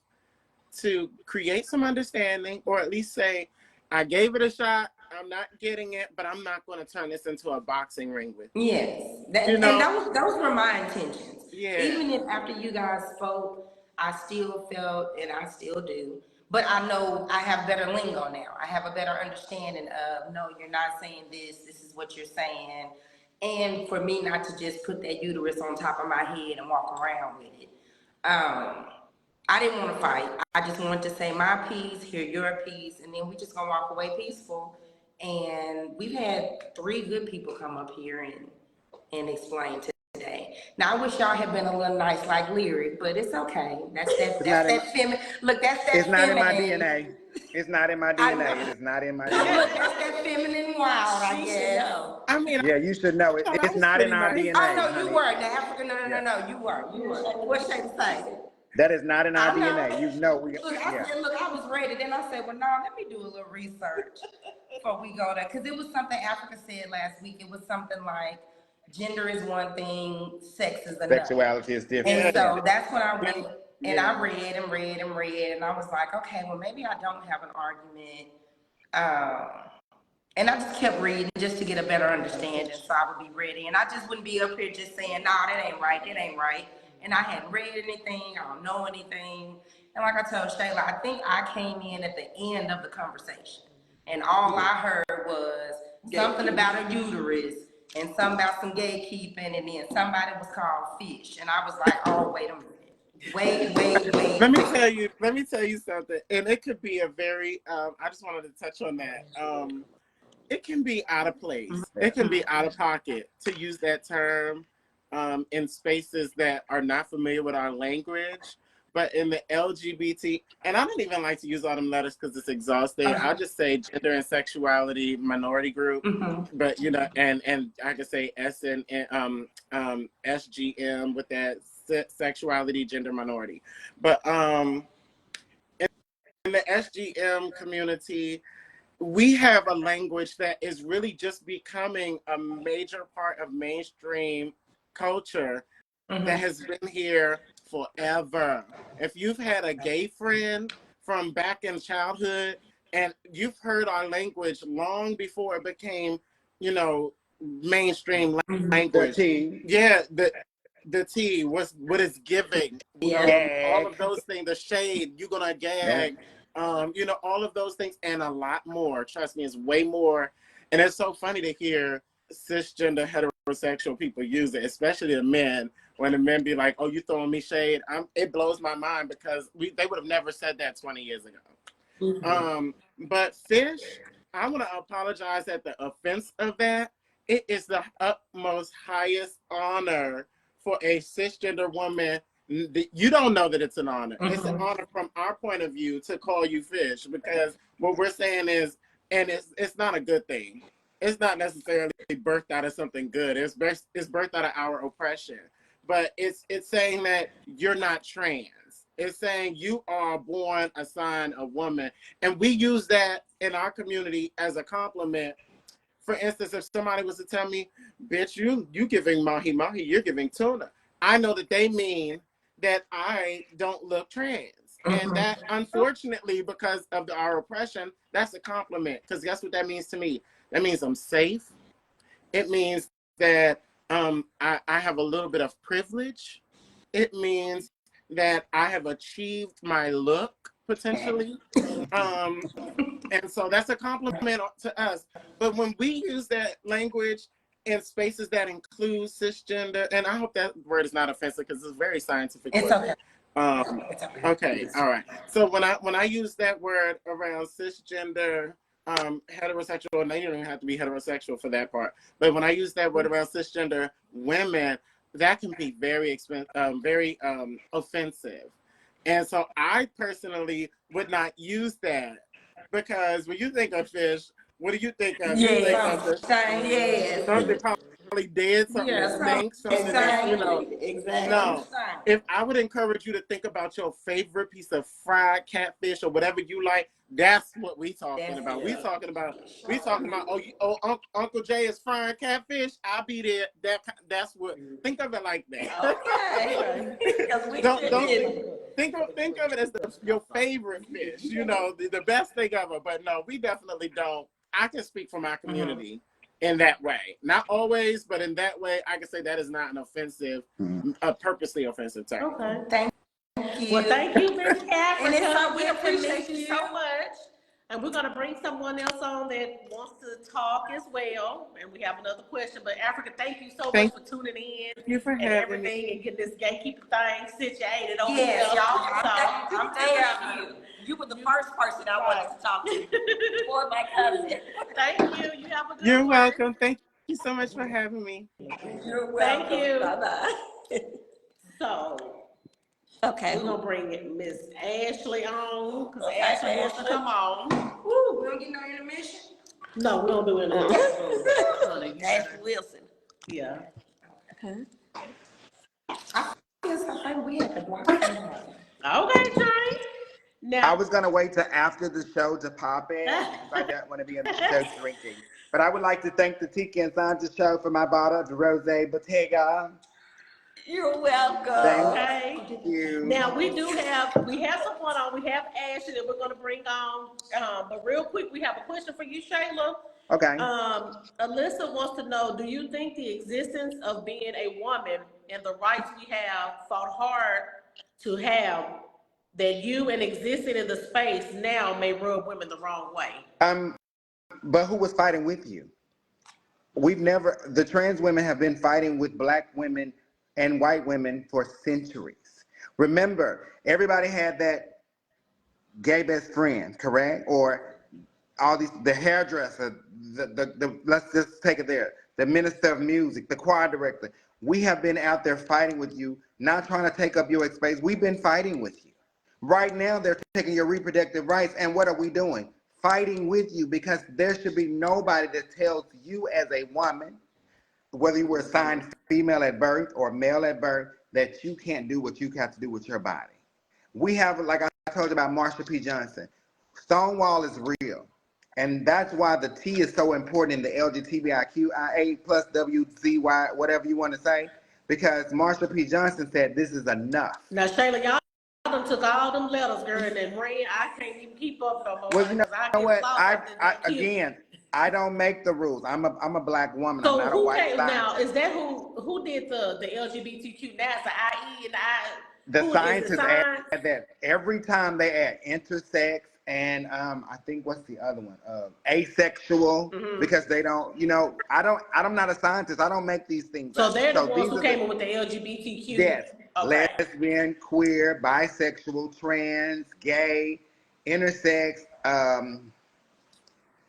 to create some understanding, or at least say, I gave it a shot, I'm not getting it, but I'm not going to turn this into a boxing ring with you. Yes, and those were my intentions. Yeah. Even if after you guys spoke, I still felt, and I still do, but I know I have better lingo now. I have a better understanding of, no, you're not saying this. This is what you're saying, and for me not to just put that uterus on top of my head and walk around with it. I didn't want to fight. I just wanted to say my piece, hear your piece, and then we just gonna walk away peaceful. And we've had 3 good people come up here and explain today. Now I wish y'all had been a little nice like Lyric, but it's okay. That's that feminine. Look, that's that It's not in my feminine. DNA. It's not in my I know. DNA. It is not in my Look, DNA. that's that feminine wild, I guess. I mean, Yeah, you should know it. I It's was not in pretty our nice. DNA, Oh no, you honey. were the African. Yeah. No, you were. What Shayla say? That is not in our I know. DNA. You know we. Look, Yeah. I was ready. Then I said, well, no, let me do a little research before we go there. Because it was something Africa said last week. It was something like, gender is one thing, sex is another. Sexuality is different. And Yeah. so that's when I went, and Yeah. I read and read and read. And I was like, okay, well, maybe I don't have an argument. And I just kept reading just to get a better understanding so I would be ready. And I just wouldn't be up here just saying, nah, that ain't right, that ain't right. And I hadn't read anything, I don't know anything. And like I told Shayla, I think I came in at the end of the conversation. And all I heard was something about a uterus and something about some gatekeeping, and then somebody was called fish. And I was like, oh, wait a minute. Wait. Let me tell you something. And it could be a very, I just wanted to touch on that. It can be out of place. It can be out of pocket to use that term in spaces that are not familiar with our language. But in the LGBT, and I don't even like to use all them letters because it's exhausting. I'll just say gender and sexuality minority group. Mm-hmm. But and I could say SGM with that sexuality gender minority. But in the SGM community, we have a language that is really just becoming a major part of mainstream culture that has been here forever. If you've had a gay friend from back in childhood and you've heard our language long before it became, mainstream language. Yeah, the T, what is giving, all of those things, the shade, you're gonna gag. All of those things and a lot more. Trust me, it's way more. And it's so funny to hear cisgender heterosexual people use it, especially the men. When the men be like, "Oh, you throwing me shade?" It blows my mind because they would have never said that 20 years ago. But fish, I want to apologize at the offense of that. It is the utmost highest honor for a cisgender woman. You don't know that it's an honor. It's an honor from our point of view to call you fish, because what we're saying is, and it's not a good thing. It's not necessarily birthed out of something good. It's birthed out of our oppression. But it's saying that you're not trans. It's saying you are born assigned a woman. And we use that in our community as a compliment. For instance, if somebody was to tell me, bitch, you giving mahi-mahi, you're giving tuna, I know that they mean that I don't look trans. And that, unfortunately, because of our oppression, that's a compliment. Because guess what that means to me? That means I'm safe. It means that I have a little bit of privilege. It means that I have achieved my look potentially. And so that's a compliment to us. But when we use that language in spaces that include cisgender, and I hope that word is not offensive because it's a very scientific It's word. okay. Okay, all right. So when I use that word around cisgender, heterosexual, and they don't even have to be heterosexual for that part. But when I use that word around cisgender women, that can be very offensive. And so I personally would not use that because when you think of fish, what do you think of? You think of the Yes. something probably dead, something that stinks, something that's, Exactly. no. If I would encourage you to think about your favorite piece of fried catfish or whatever you like, that's what we talking about. We talking about Uncle Jay is frying catfish. I'll be there. That's what. Think of it like that. Okay. Don't think of it as your favorite fish. You know, the best thing ever. But no, we definitely don't. I can speak for my community in that way. Not always, but in that way, I can say that is not an offensive, a purposely offensive term. Okay. Thank you. Well, thank you, Miss Africa. And it's so we good to appreciate meet you you. so much. And we're gonna bring someone else on that wants to talk as well. And we have another question. But Africa, thank you so much for tuning in. Thank you for and having everything me. and getting this gatekeeping thing situated over Yes, here. y'all. I'm thank you. You were the first person I wanted to talk to before my cousin. Thank you. You have a good You're one. welcome. Thank you so much for having me. You're welcome. Thank you. Bye-bye. So Okay. we're gonna bring Miss Ashley on because Okay, Ashley wants to Ashley. come on. Woo, we don't get no intermission. No, we don't do it. Ashley Wilson. Yeah. Okay. I guess I think we had to block somebody. Okay, Tynes. Now I was gonna wait till after the show to pop in because I don't want to be in the show drinking. But I would like to thank the Tiki and Santa show for my bottle of Rose Bottega. You're welcome. Thank you. Now we have someone on. We have Ashley that we're gonna bring on. But real quick, we have a question for you, Shayla. Okay. Alyssa wants to know: do you think the existence of being a woman and the rights we have fought hard to have, that you and existing in the space now may rub women the wrong way? But who was fighting with you? The trans women have been fighting with black women and white women for centuries. Remember, everybody had that gay best friend, correct? Or all these, the hairdresser, let's just take it there, the minister of music, the choir director. We have been out there fighting with you, not trying to take up your space. We've been fighting with you. Right now, they're taking your reproductive rights, and what are we doing? Fighting with you, because there should be nobody that tells you as a woman, whether you were assigned female at birth or male at birth, that you can't do what you have to do with your body. We have, like I told you about Marsha P. Johnson, Stonewall is real. And that's why the T is so important in the LGBTQIA plus WZY, whatever you want to say, because Marsha P. Johnson said this is enough. Now, Shayla, y'all done took all them letters, girl, and then ran. I can't even keep up no more. Well, you know what? Again, I don't make the rules. I'm a black woman. so I'm not a white came, scientist. now, is that who did the LGBTQ? Now it's the IE and The who scientists is the science? add that every time they add intersex and I think what's the other one? Asexual, because they don't, I'm not a scientist. I don't make these things So up. they're the ones who came up with the LGBTQ. Yes. Okay. Lesbian, queer, bisexual, trans, gay, intersex,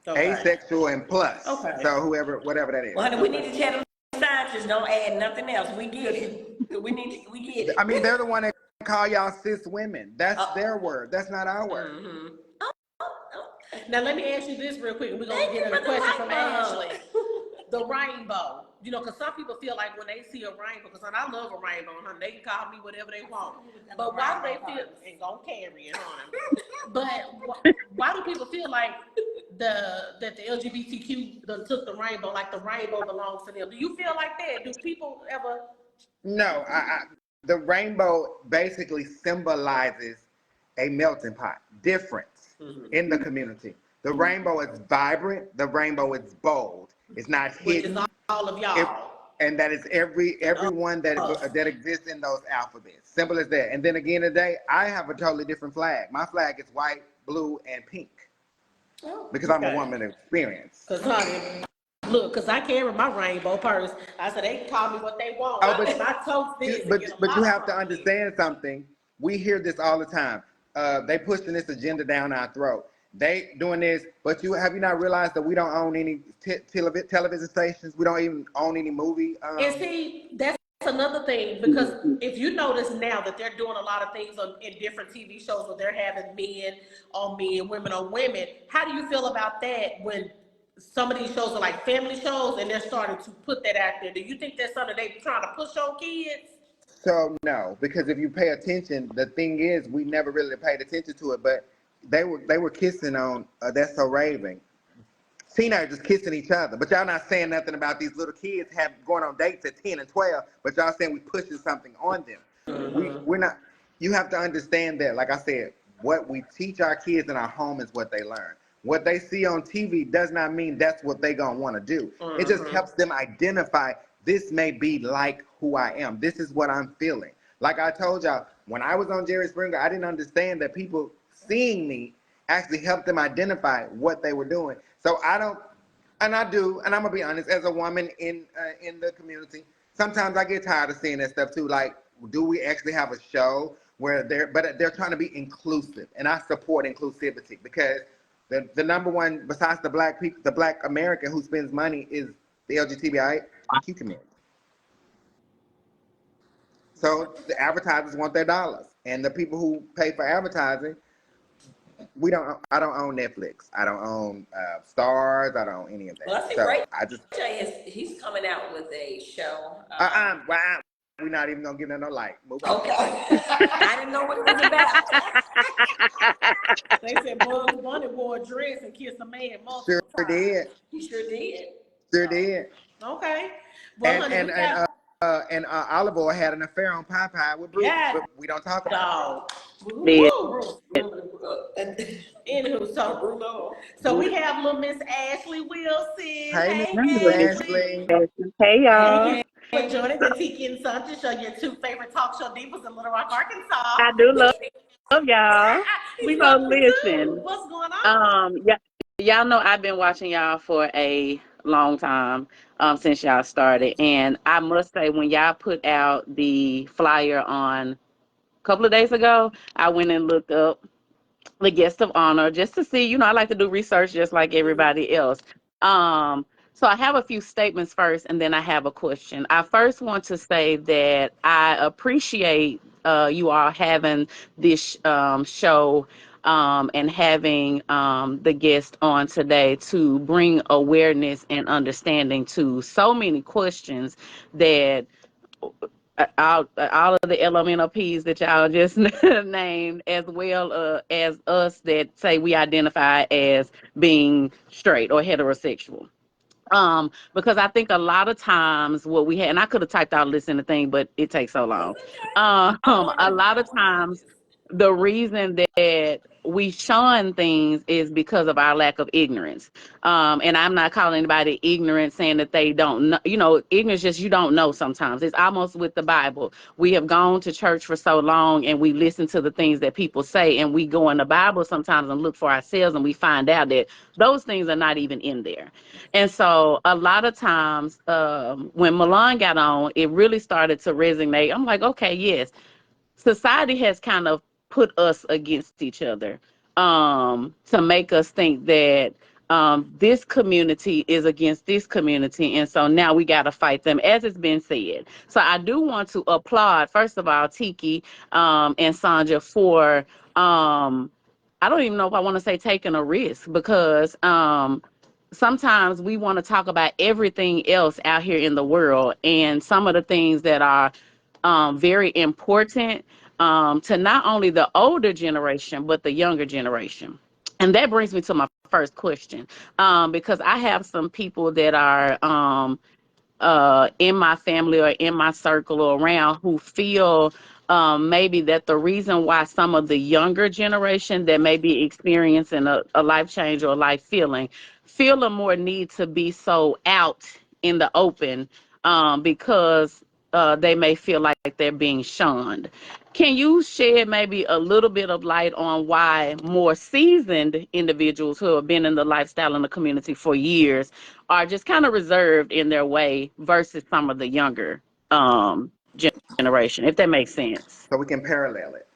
asexual, and plus. Okay. So whatever that is. Well, honey, we need to tell them scientists don't add nothing else. We get it. We get it. I mean, they're the one that call y'all cis women. That's their word. That's not our word. Now let me ask you this real quick. We're gonna get a question from Ashley. The rainbow. Because some people feel like when they see a rainbow, because I love a rainbow, honey, they can call me whatever they want. But why do they feel, and gonna carry it, honey. But why do people feel like that the LGBTQ took the rainbow, like the rainbow belongs to them? Do you feel like that? Do people ever? No, the rainbow basically symbolizes a melting pot, difference in the community. The rainbow is vibrant. The rainbow is bold. It's not hidden. Which is all of y'all. And that is everyone that exists in those alphabets. Simple as that. And then again today, I have a totally different flag. My flag is white, blue, and pink. Because I'm a woman of experience. Because, honey, look, because I carry my rainbow purse. I said, they can call me what they want. Oh, I toast this. but you have to understand something. We hear this all the time. They pushing this agenda down our throat. They doing this, but you not realized that we don't own any television stations. We don't even own any movie. And see, that's another thing, because if you notice now that they're doing a lot of things in different TV shows where they're having men on men, women on women. How do you feel about that when some of these shows are like family shows and they're starting to put that out there? Do you think that's something they're trying to push on kids? So no, because if you pay attention, the thing is we never really paid attention to it, but they were kissing on That's So Raven. Teenagers kissing each other, but y'all not saying nothing about these little kids going on dates at 10 and 12, but y'all saying we pushing something on them. We're not. You have to understand that, like I said, what we teach our kids in our home is what they learn. What they see on TV does not mean that's what they gonna want to do. It just helps them identify, this may be like who I am. This is what I'm feeling. Like I told y'all, when I was on Jerry Springer, I didn't understand that people seeing me actually helped them identify what they were doing. So I don't, and I do, and I'm gonna be honest, as a woman in the community, sometimes I get tired of seeing that stuff too. Like, do we actually have a show where they're trying to be inclusive, and I support inclusivity, because the number one, besides the black people, the black American who spends money, is the LGBTQ community. So the advertisers want their dollars, and the people who pay for advertising, I don't own Netflix. I don't own Stars. I don't own any of that. Well, I think so he's coming out with a show. We're not even gonna give them no light. Okay. I didn't know what it was about. They said Bugs Bunny wore a dress and kissed a man multiple times. Did. He sure did. Sure did. Okay. Well, and Olive Oil had an affair on Popeye with Bruce, but we don't talk about it. Anywho, so we have little Miss Ashley Wilson. Hey, Ashley. Hey, y'all. Hey, for joining the Tiki and Sanjay Show, your two favorite talk show divas in Little Rock, Arkansas. I do love y'all. We gonna listen. What's going on? Y'all know I've been watching y'all for a long time, since y'all started, and I must say, when y'all put out the flyer on a couple of days ago, I went and looked up the guest of honor just to see, I like to do research just like everybody else. So I have a few statements first, and then I have a question. I first want to say that I appreciate you all having this show and having the guest on today to bring awareness and understanding to so many questions that all of the LMNOPs that y'all just named, as well as us that say we identify as being straight or heterosexual. Because I think a lot of times what we had, and I could have typed out a list in the thing, but it takes so long. A lot of times the reason that we shun things is because of our lack of ignorance. And I'm not calling anybody ignorant, saying that they don't know, ignorance, just you don't know sometimes. It's almost with the Bible. We have gone to church for so long and we listen to the things that people say, and we go in the Bible sometimes and look for ourselves, and we find out that those things are not even in there. And so a lot of times when Milan got on, it really started to resonate. I'm like, okay, yes, society has kind of put us against each other to make us think that this community is against this community. And so now we got to fight them, as it's been said. So I do want to applaud, first of all, Tiki and Sandra for, I don't even know if I want to say taking a risk, because sometimes we want to talk about everything else out here in the world, and some of the things that are very important to not only the older generation, but the younger generation. And that brings me to my first question, because I have some people that are in my family or in my circle or around who feel maybe that the reason why some of the younger generation that may be experiencing a life change or a life feel a more need to be so out in the open because they may feel like they're being shunned. Can you shed maybe a little bit of light on why more seasoned individuals who have been in the lifestyle and the community for years are just kind of reserved in their way versus some of the younger generation, if that makes sense? So we can parallel it.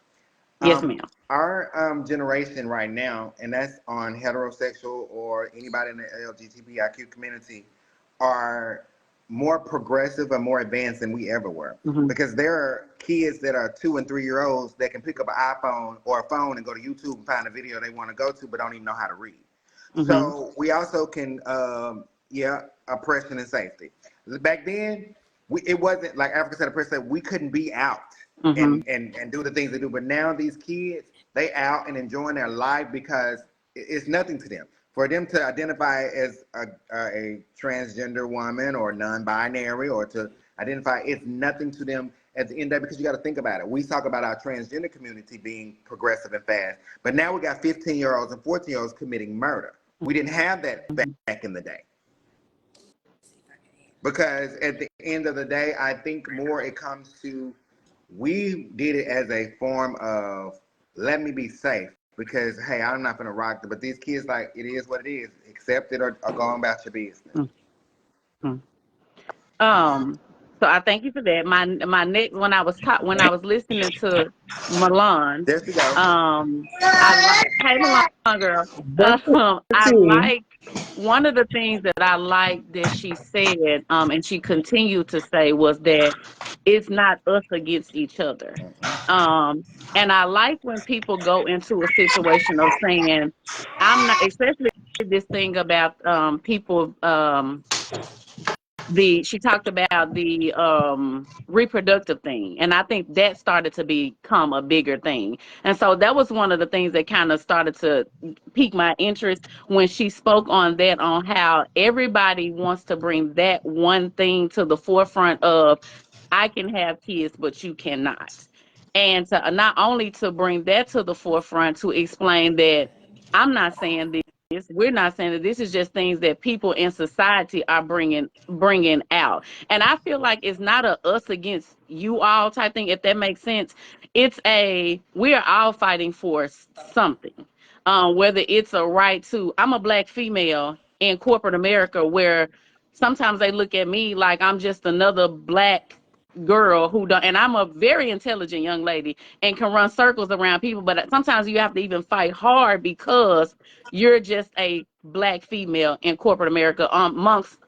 Yes, ma'am. Our generation right now, and that's on heterosexual or anybody in the LGBTIQ community, are more progressive and more advanced than we ever were. Mm-hmm. Because there are kids that are 2 and 3 year olds that can pick up an iPhone or a phone and go to YouTube and find a video they want to go to, but don't even know how to read. Mm-hmm. So we also can, oppression and safety. Back then, it wasn't like Africa said, oppression, we couldn't be out. Mm-hmm. And do the things they do. But now these kids, they out and enjoying their life because it's nothing to them. For them to identify as a transgender woman or non-binary or to identify, it's nothing to them at the end of the day, because you got to think about it. We talk about our transgender community being progressive and fast, but now we got 15-year-olds and 14-year-olds committing murder. We didn't have that back in the day. Because at the end of the day, I think more it comes to, we did it as a form of, let me be safe, because hey, I'm not gonna rock it. But these kids, like, it is what it is. Accept it or go on about your business. Mm-hmm. So I thank you for that. My next, when I was listening to Milan, There she goes. I like, hey Milan girl, I like, one of the things that I like that she said, and she continued to say, was that it's not us against each other. And I like when people go into a situation of saying, I'm not, especially this thing about people, she talked about the reproductive thing, and I think that started to become a bigger thing. And so that was one of the things that kind of started to pique my interest when she spoke on that, on how everybody wants to bring that one thing to the forefront of, I can have kids but you cannot. And to not only to bring that to the forefront, to explain that I'm not saying this, we're not saying that, this is just things that people in society are bringing out. And I feel like it's not a us against you all type thing, if that makes sense. It's a, we're all fighting for something. Whether it's a right to, I'm a Black female in corporate America, where sometimes they look at me like I'm just another Black girl who don't, and I'm a very intelligent young lady and can run circles around people, but sometimes you have to even fight hard because you're just a Black female in corporate America, amongst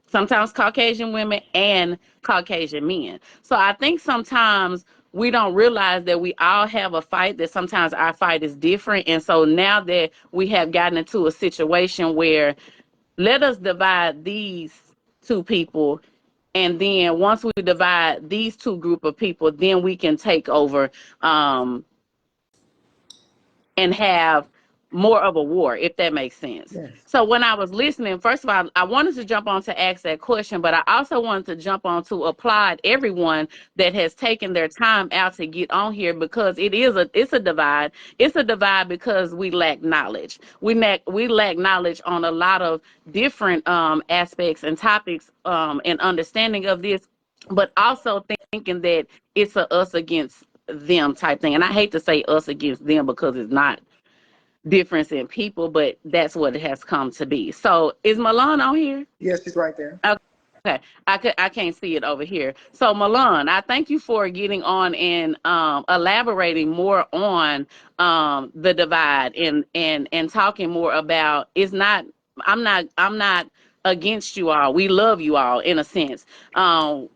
sometimes Caucasian women and Caucasian men. So I think sometimes we don't realize that we all have a fight, that sometimes our fight is different. And so now that we have gotten into a situation where, let us divide these two people, and then once we divide these two group of people, then we can take over and have more of a war, if that makes sense. Yes. So when I was listening, first of all, I wanted to jump on to ask that question, but I also wanted to jump on to applaud everyone that has taken their time out to get on here, because it's a divide. It's a divide because we lack knowledge. We lack knowledge on a lot of different aspects and topics and understanding of this, but also thinking that it's a us against them type thing. And I hate to say us against them because it's not difference in people, but that's what it has come to be. So is Milan on here? Yes, she's right there. Okay. I can't see it over here. So Milan, I thank you for getting on and elaborating more on the divide and talking more about, it's not, I'm not against you all. We love you all in a sense. And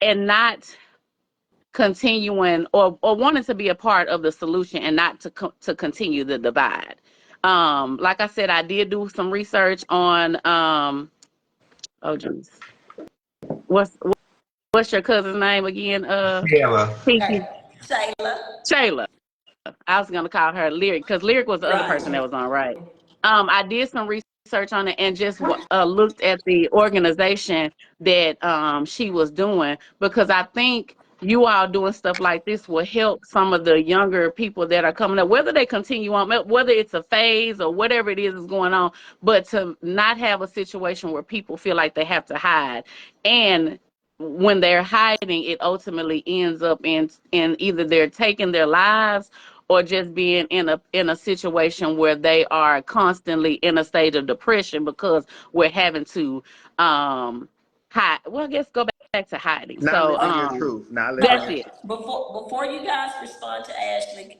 not continuing or wanting to be a part of the solution and not to continue the divide. Like I said, I did do some research on oh geez, what's your cousin's name again? Shayla. Pinky. Shayla. Shayla. I was gonna call her Lyric because Lyric was the other person that was on, right? I did some research on it and just looked at the organization that she was doing, because I think you all doing stuff like this will help some of the younger people that are coming up, whether they continue on, whether it's a phase or whatever it is going on, but to not have a situation where people feel like they have to hide. And when they're hiding, it ultimately ends up in either they're taking their lives or just being in a situation where they are constantly in a state of depression because we're having to hide. Well, I guess go back to hiding. Not So living your truth. Not living that's your it. truth. Before you guys respond to Ashley,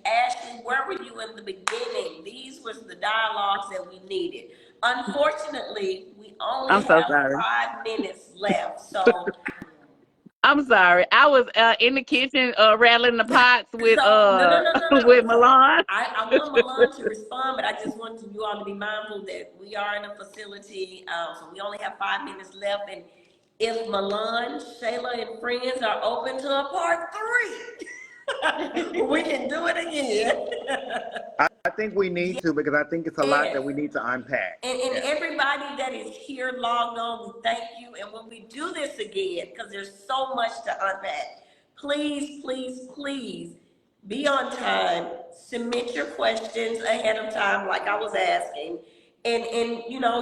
where were you in the beginning? These was the dialogues that we needed. Unfortunately, we only I'm so have sorry. 5 minutes left. So I'm sorry. I was in the kitchen rattling the pots with no. with So Milan. I want Milan to respond, but I just want you all to be mindful that we are in a facility, so we only have 5 minutes left. And if Milan, Shayla, and friends are open to a part 3, we can do it again. I think we need to, because I think it's a lot that we need to unpack. And everybody that is here logged on, we thank you. And when we do this again, because there's so much to unpack, please, please, please be on time. Submit your questions ahead of time, like I was asking. And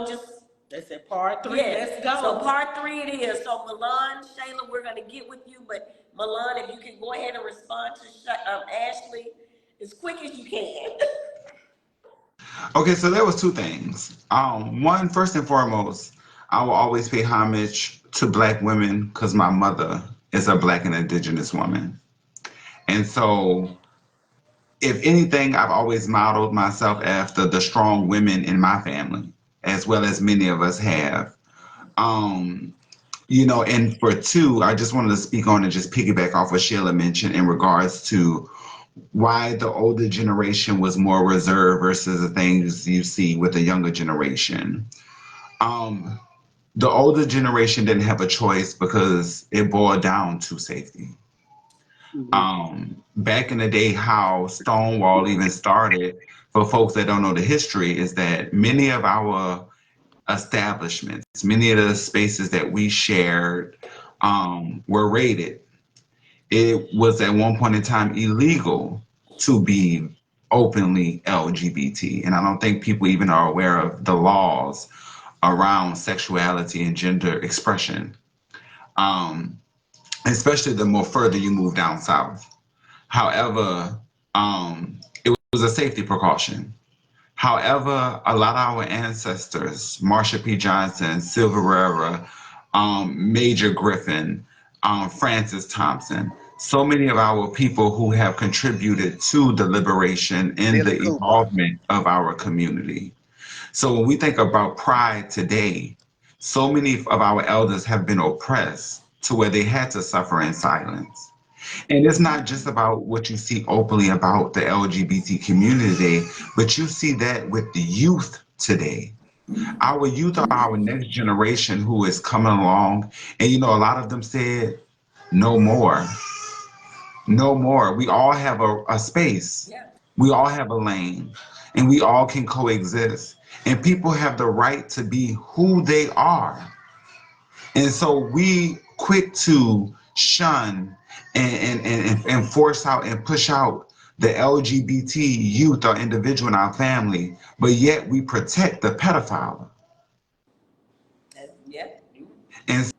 just They said part 3. yeah. Let's go. So part 3 it is. So Milan, Shayla, we're gonna get with you, but Milan, if you can go ahead and respond to Ashley as quick as you can. Okay, so there was two things. One, first and foremost, I will always pay homage to Black women because my mother is a Black and Indigenous woman. And so, if anything, I've always modeled myself after the strong women in my family, as well as many of us have. Um, and for two, I just wanted to speak on and just piggyback off what Sheila mentioned in regards to why the older generation was more reserved versus the things you see with the younger generation. Um, the older generation didn't have a choice because it boiled down to safety. Back in the day, how Stonewall even started, for folks that don't know the history, is that many of our establishments, many of the spaces that we shared, were raided. It was at one point in time illegal to be openly LGBT. And I don't think people even are aware of the laws around sexuality and gender expression, um, especially the more further you move down south. However, it was a safety precaution. However, a lot of our ancestors, Marsha P. Johnson, Silverera, Major Griffin, Francis Thompson, so many of our people who have contributed to the liberation and Billy the Cooper. evolvement of our community. So when we think about pride today, so many of our elders have been oppressed to where they had to suffer in silence. And it's not just about what you see openly about the LGBT community, but you see that with the youth today. Our youth are our next generation who is coming along. And a lot of them said, no more, no more. We all have a space, Yeah. we all have a lane, and we all can coexist. And people have the right to be who they are. And so we quick to shun and force out and push out the LGBT youth or individual in our family, but yet we protect the pedophile. Yeah. And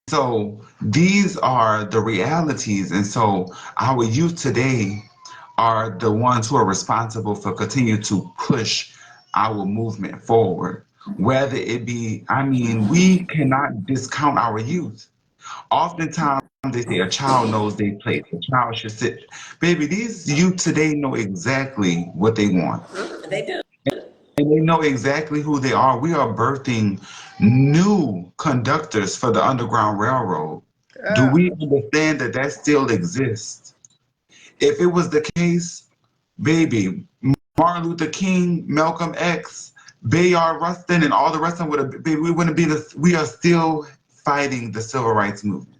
so these are the realities. And so our youth today are the ones who are responsible for continue to push our movement forward. Whether it be, we cannot discount our youth. Oftentimes they say a child knows they place, a child should sit. Baby, these youth today know exactly what they want. They do. And they know exactly who they are. We are birthing new conductors for the Underground Railroad. Do Yeah. we understand that that still exists? If it was the case, baby, Martin Luther King, Malcolm X, Bayard Rustin, and all the rest of them would have, baby, we wouldn't be we are still fighting the civil rights movement.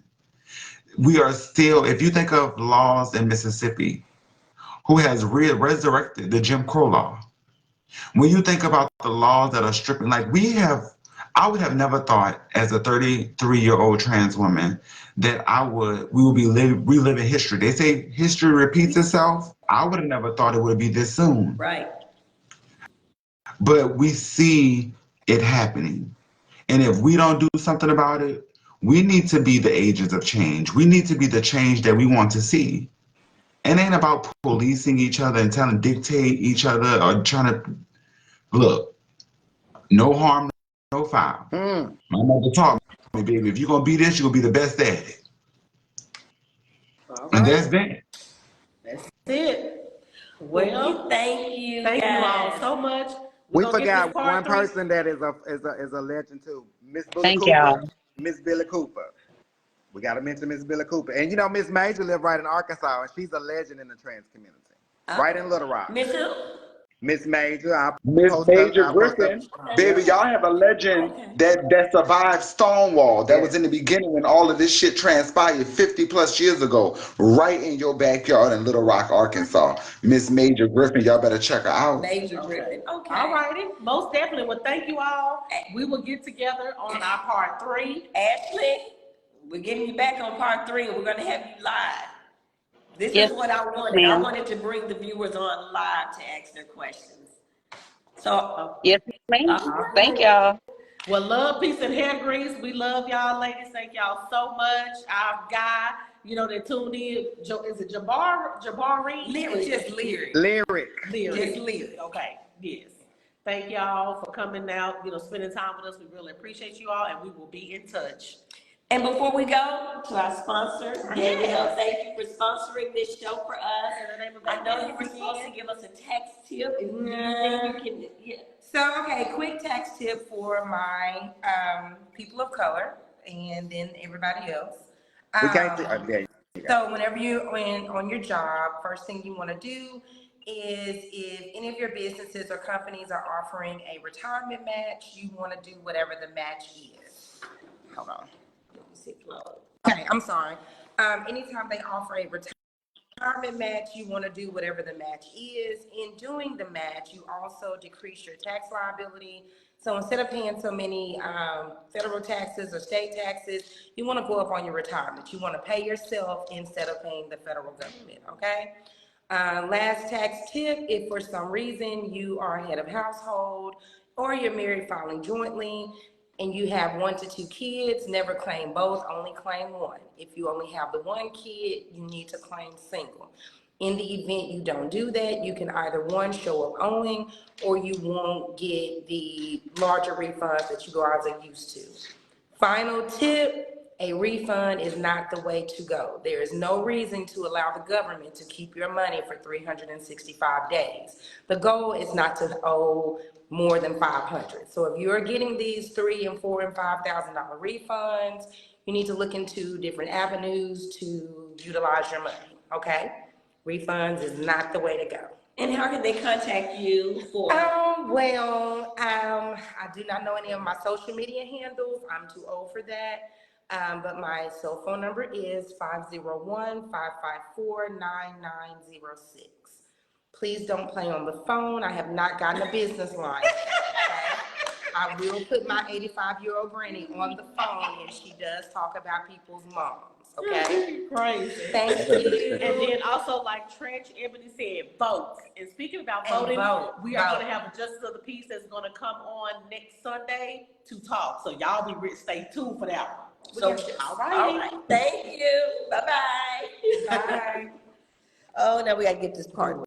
We are still, if you think of laws in Mississippi, who has resurrected the Jim Crow law, when you think about the laws that are stripping, like we have, I would have never thought, as a 33-year-old trans woman, that we would be reliving history. They say history repeats itself. I would have never thought it would be this soon. Right. But we see it happening. And if we don't do something about it, we need to be the agents of change. We need to be the change that we want to see. It ain't about policing each other and trying to dictate each other or trying to look, no harm, no foul. Mm. My mother taught me, baby, if you're gonna be this, you're gonna be the best at it. All And that's right. that. That's it. Well, Thank you thank you all guys. so much. We We're gonna get this forgot part one 3. person that is a legend too. Miss Billy Thank y'all. Cooper. Miss Billy Cooper. We gotta mention Miss Billy Cooper. And you know, Miss Major live right in Arkansas, and she's a legend in the trans community. Right in Little Rock. Miss who? Miss Major, I Miss post Major up. Griffin, baby, Yeah. y'all have a legend Okay. that survived Stonewall. That Yeah. was in the beginning when all of this shit transpired 50 plus years ago, right in your backyard in Little Rock, Arkansas. Miss Major Griffin, y'all better check her out. Major Griffin. Okay. All righty. Most definitely. Well, thank you all. We will get together on our part 3. Ashley, we're getting you back on part 3, and we're going to have you live. This Yes, is what I wanted. I ma'am. wanted to bring the viewers on live to ask their questions. So, Yes, ma'am. Thank y'all. Well, love, peace, and hair grease. We love y'all, ladies. Thank y'all so much. Our guy, that tuned in. Is it Jabari? lyric, just lyric. Lyric. Just lyric. Okay. Yes. Thank y'all for coming out, spending time with us. We really appreciate you all, and we will be in touch. And before we go to our sponsor, Danielle, thank you for sponsoring this show for us. I know you were supposed to give us a text tip. If you think you can, yeah. So, okay, quick tax tip for my people of color and then everybody else. We can't see. There you go. So whenever you're on your job, first thing you want to do is if any of your businesses or companies are offering a retirement match, you want to do whatever the match is. Hold on. Okay, I'm sorry. Anytime they offer a retirement match, you want to do whatever the match is. In doing the match, you also decrease your tax liability. So instead of paying so many federal taxes or state taxes, you want to go up on your retirement. You want to pay yourself instead of paying the federal government, okay? Last tax tip, if for some reason you are head of household or you're married filing jointly and you have 1 to 2 kids, never claim both, only claim one. If you only have the 1 kid, you need to claim single. In the event you don't do that, you can either 1, show up owing, or you won't get the larger refunds that you guys are used to. Final tip, a refund is not the way to go. There is no reason to allow the government to keep your money for 365 days. The goal is not to owe more than $500. So if you're getting these $3,000 and $4,000 and $5,000 refunds, you need to look into different avenues to utilize your money, okay? Refunds is not the way to go. And how can they contact you for? I do not know any of my social media handles. I'm too old for that. But my cell phone number is 501-554-9906. Please don't play on the phone. I have not gotten a business line. Okay? I will put my 85-year-old granny on the phone and she does talk about people's moms. Okay? Crazy. Thank you. And then also, like Trench Ebony said, vote. And speaking about voting, we are going to have a Justice of the Peace that's going to come on next Sunday to talk. So y'all stay tuned for that one. So, all right. All right. Thank you. Bye-bye. Bye. Oh, now we got to get this part.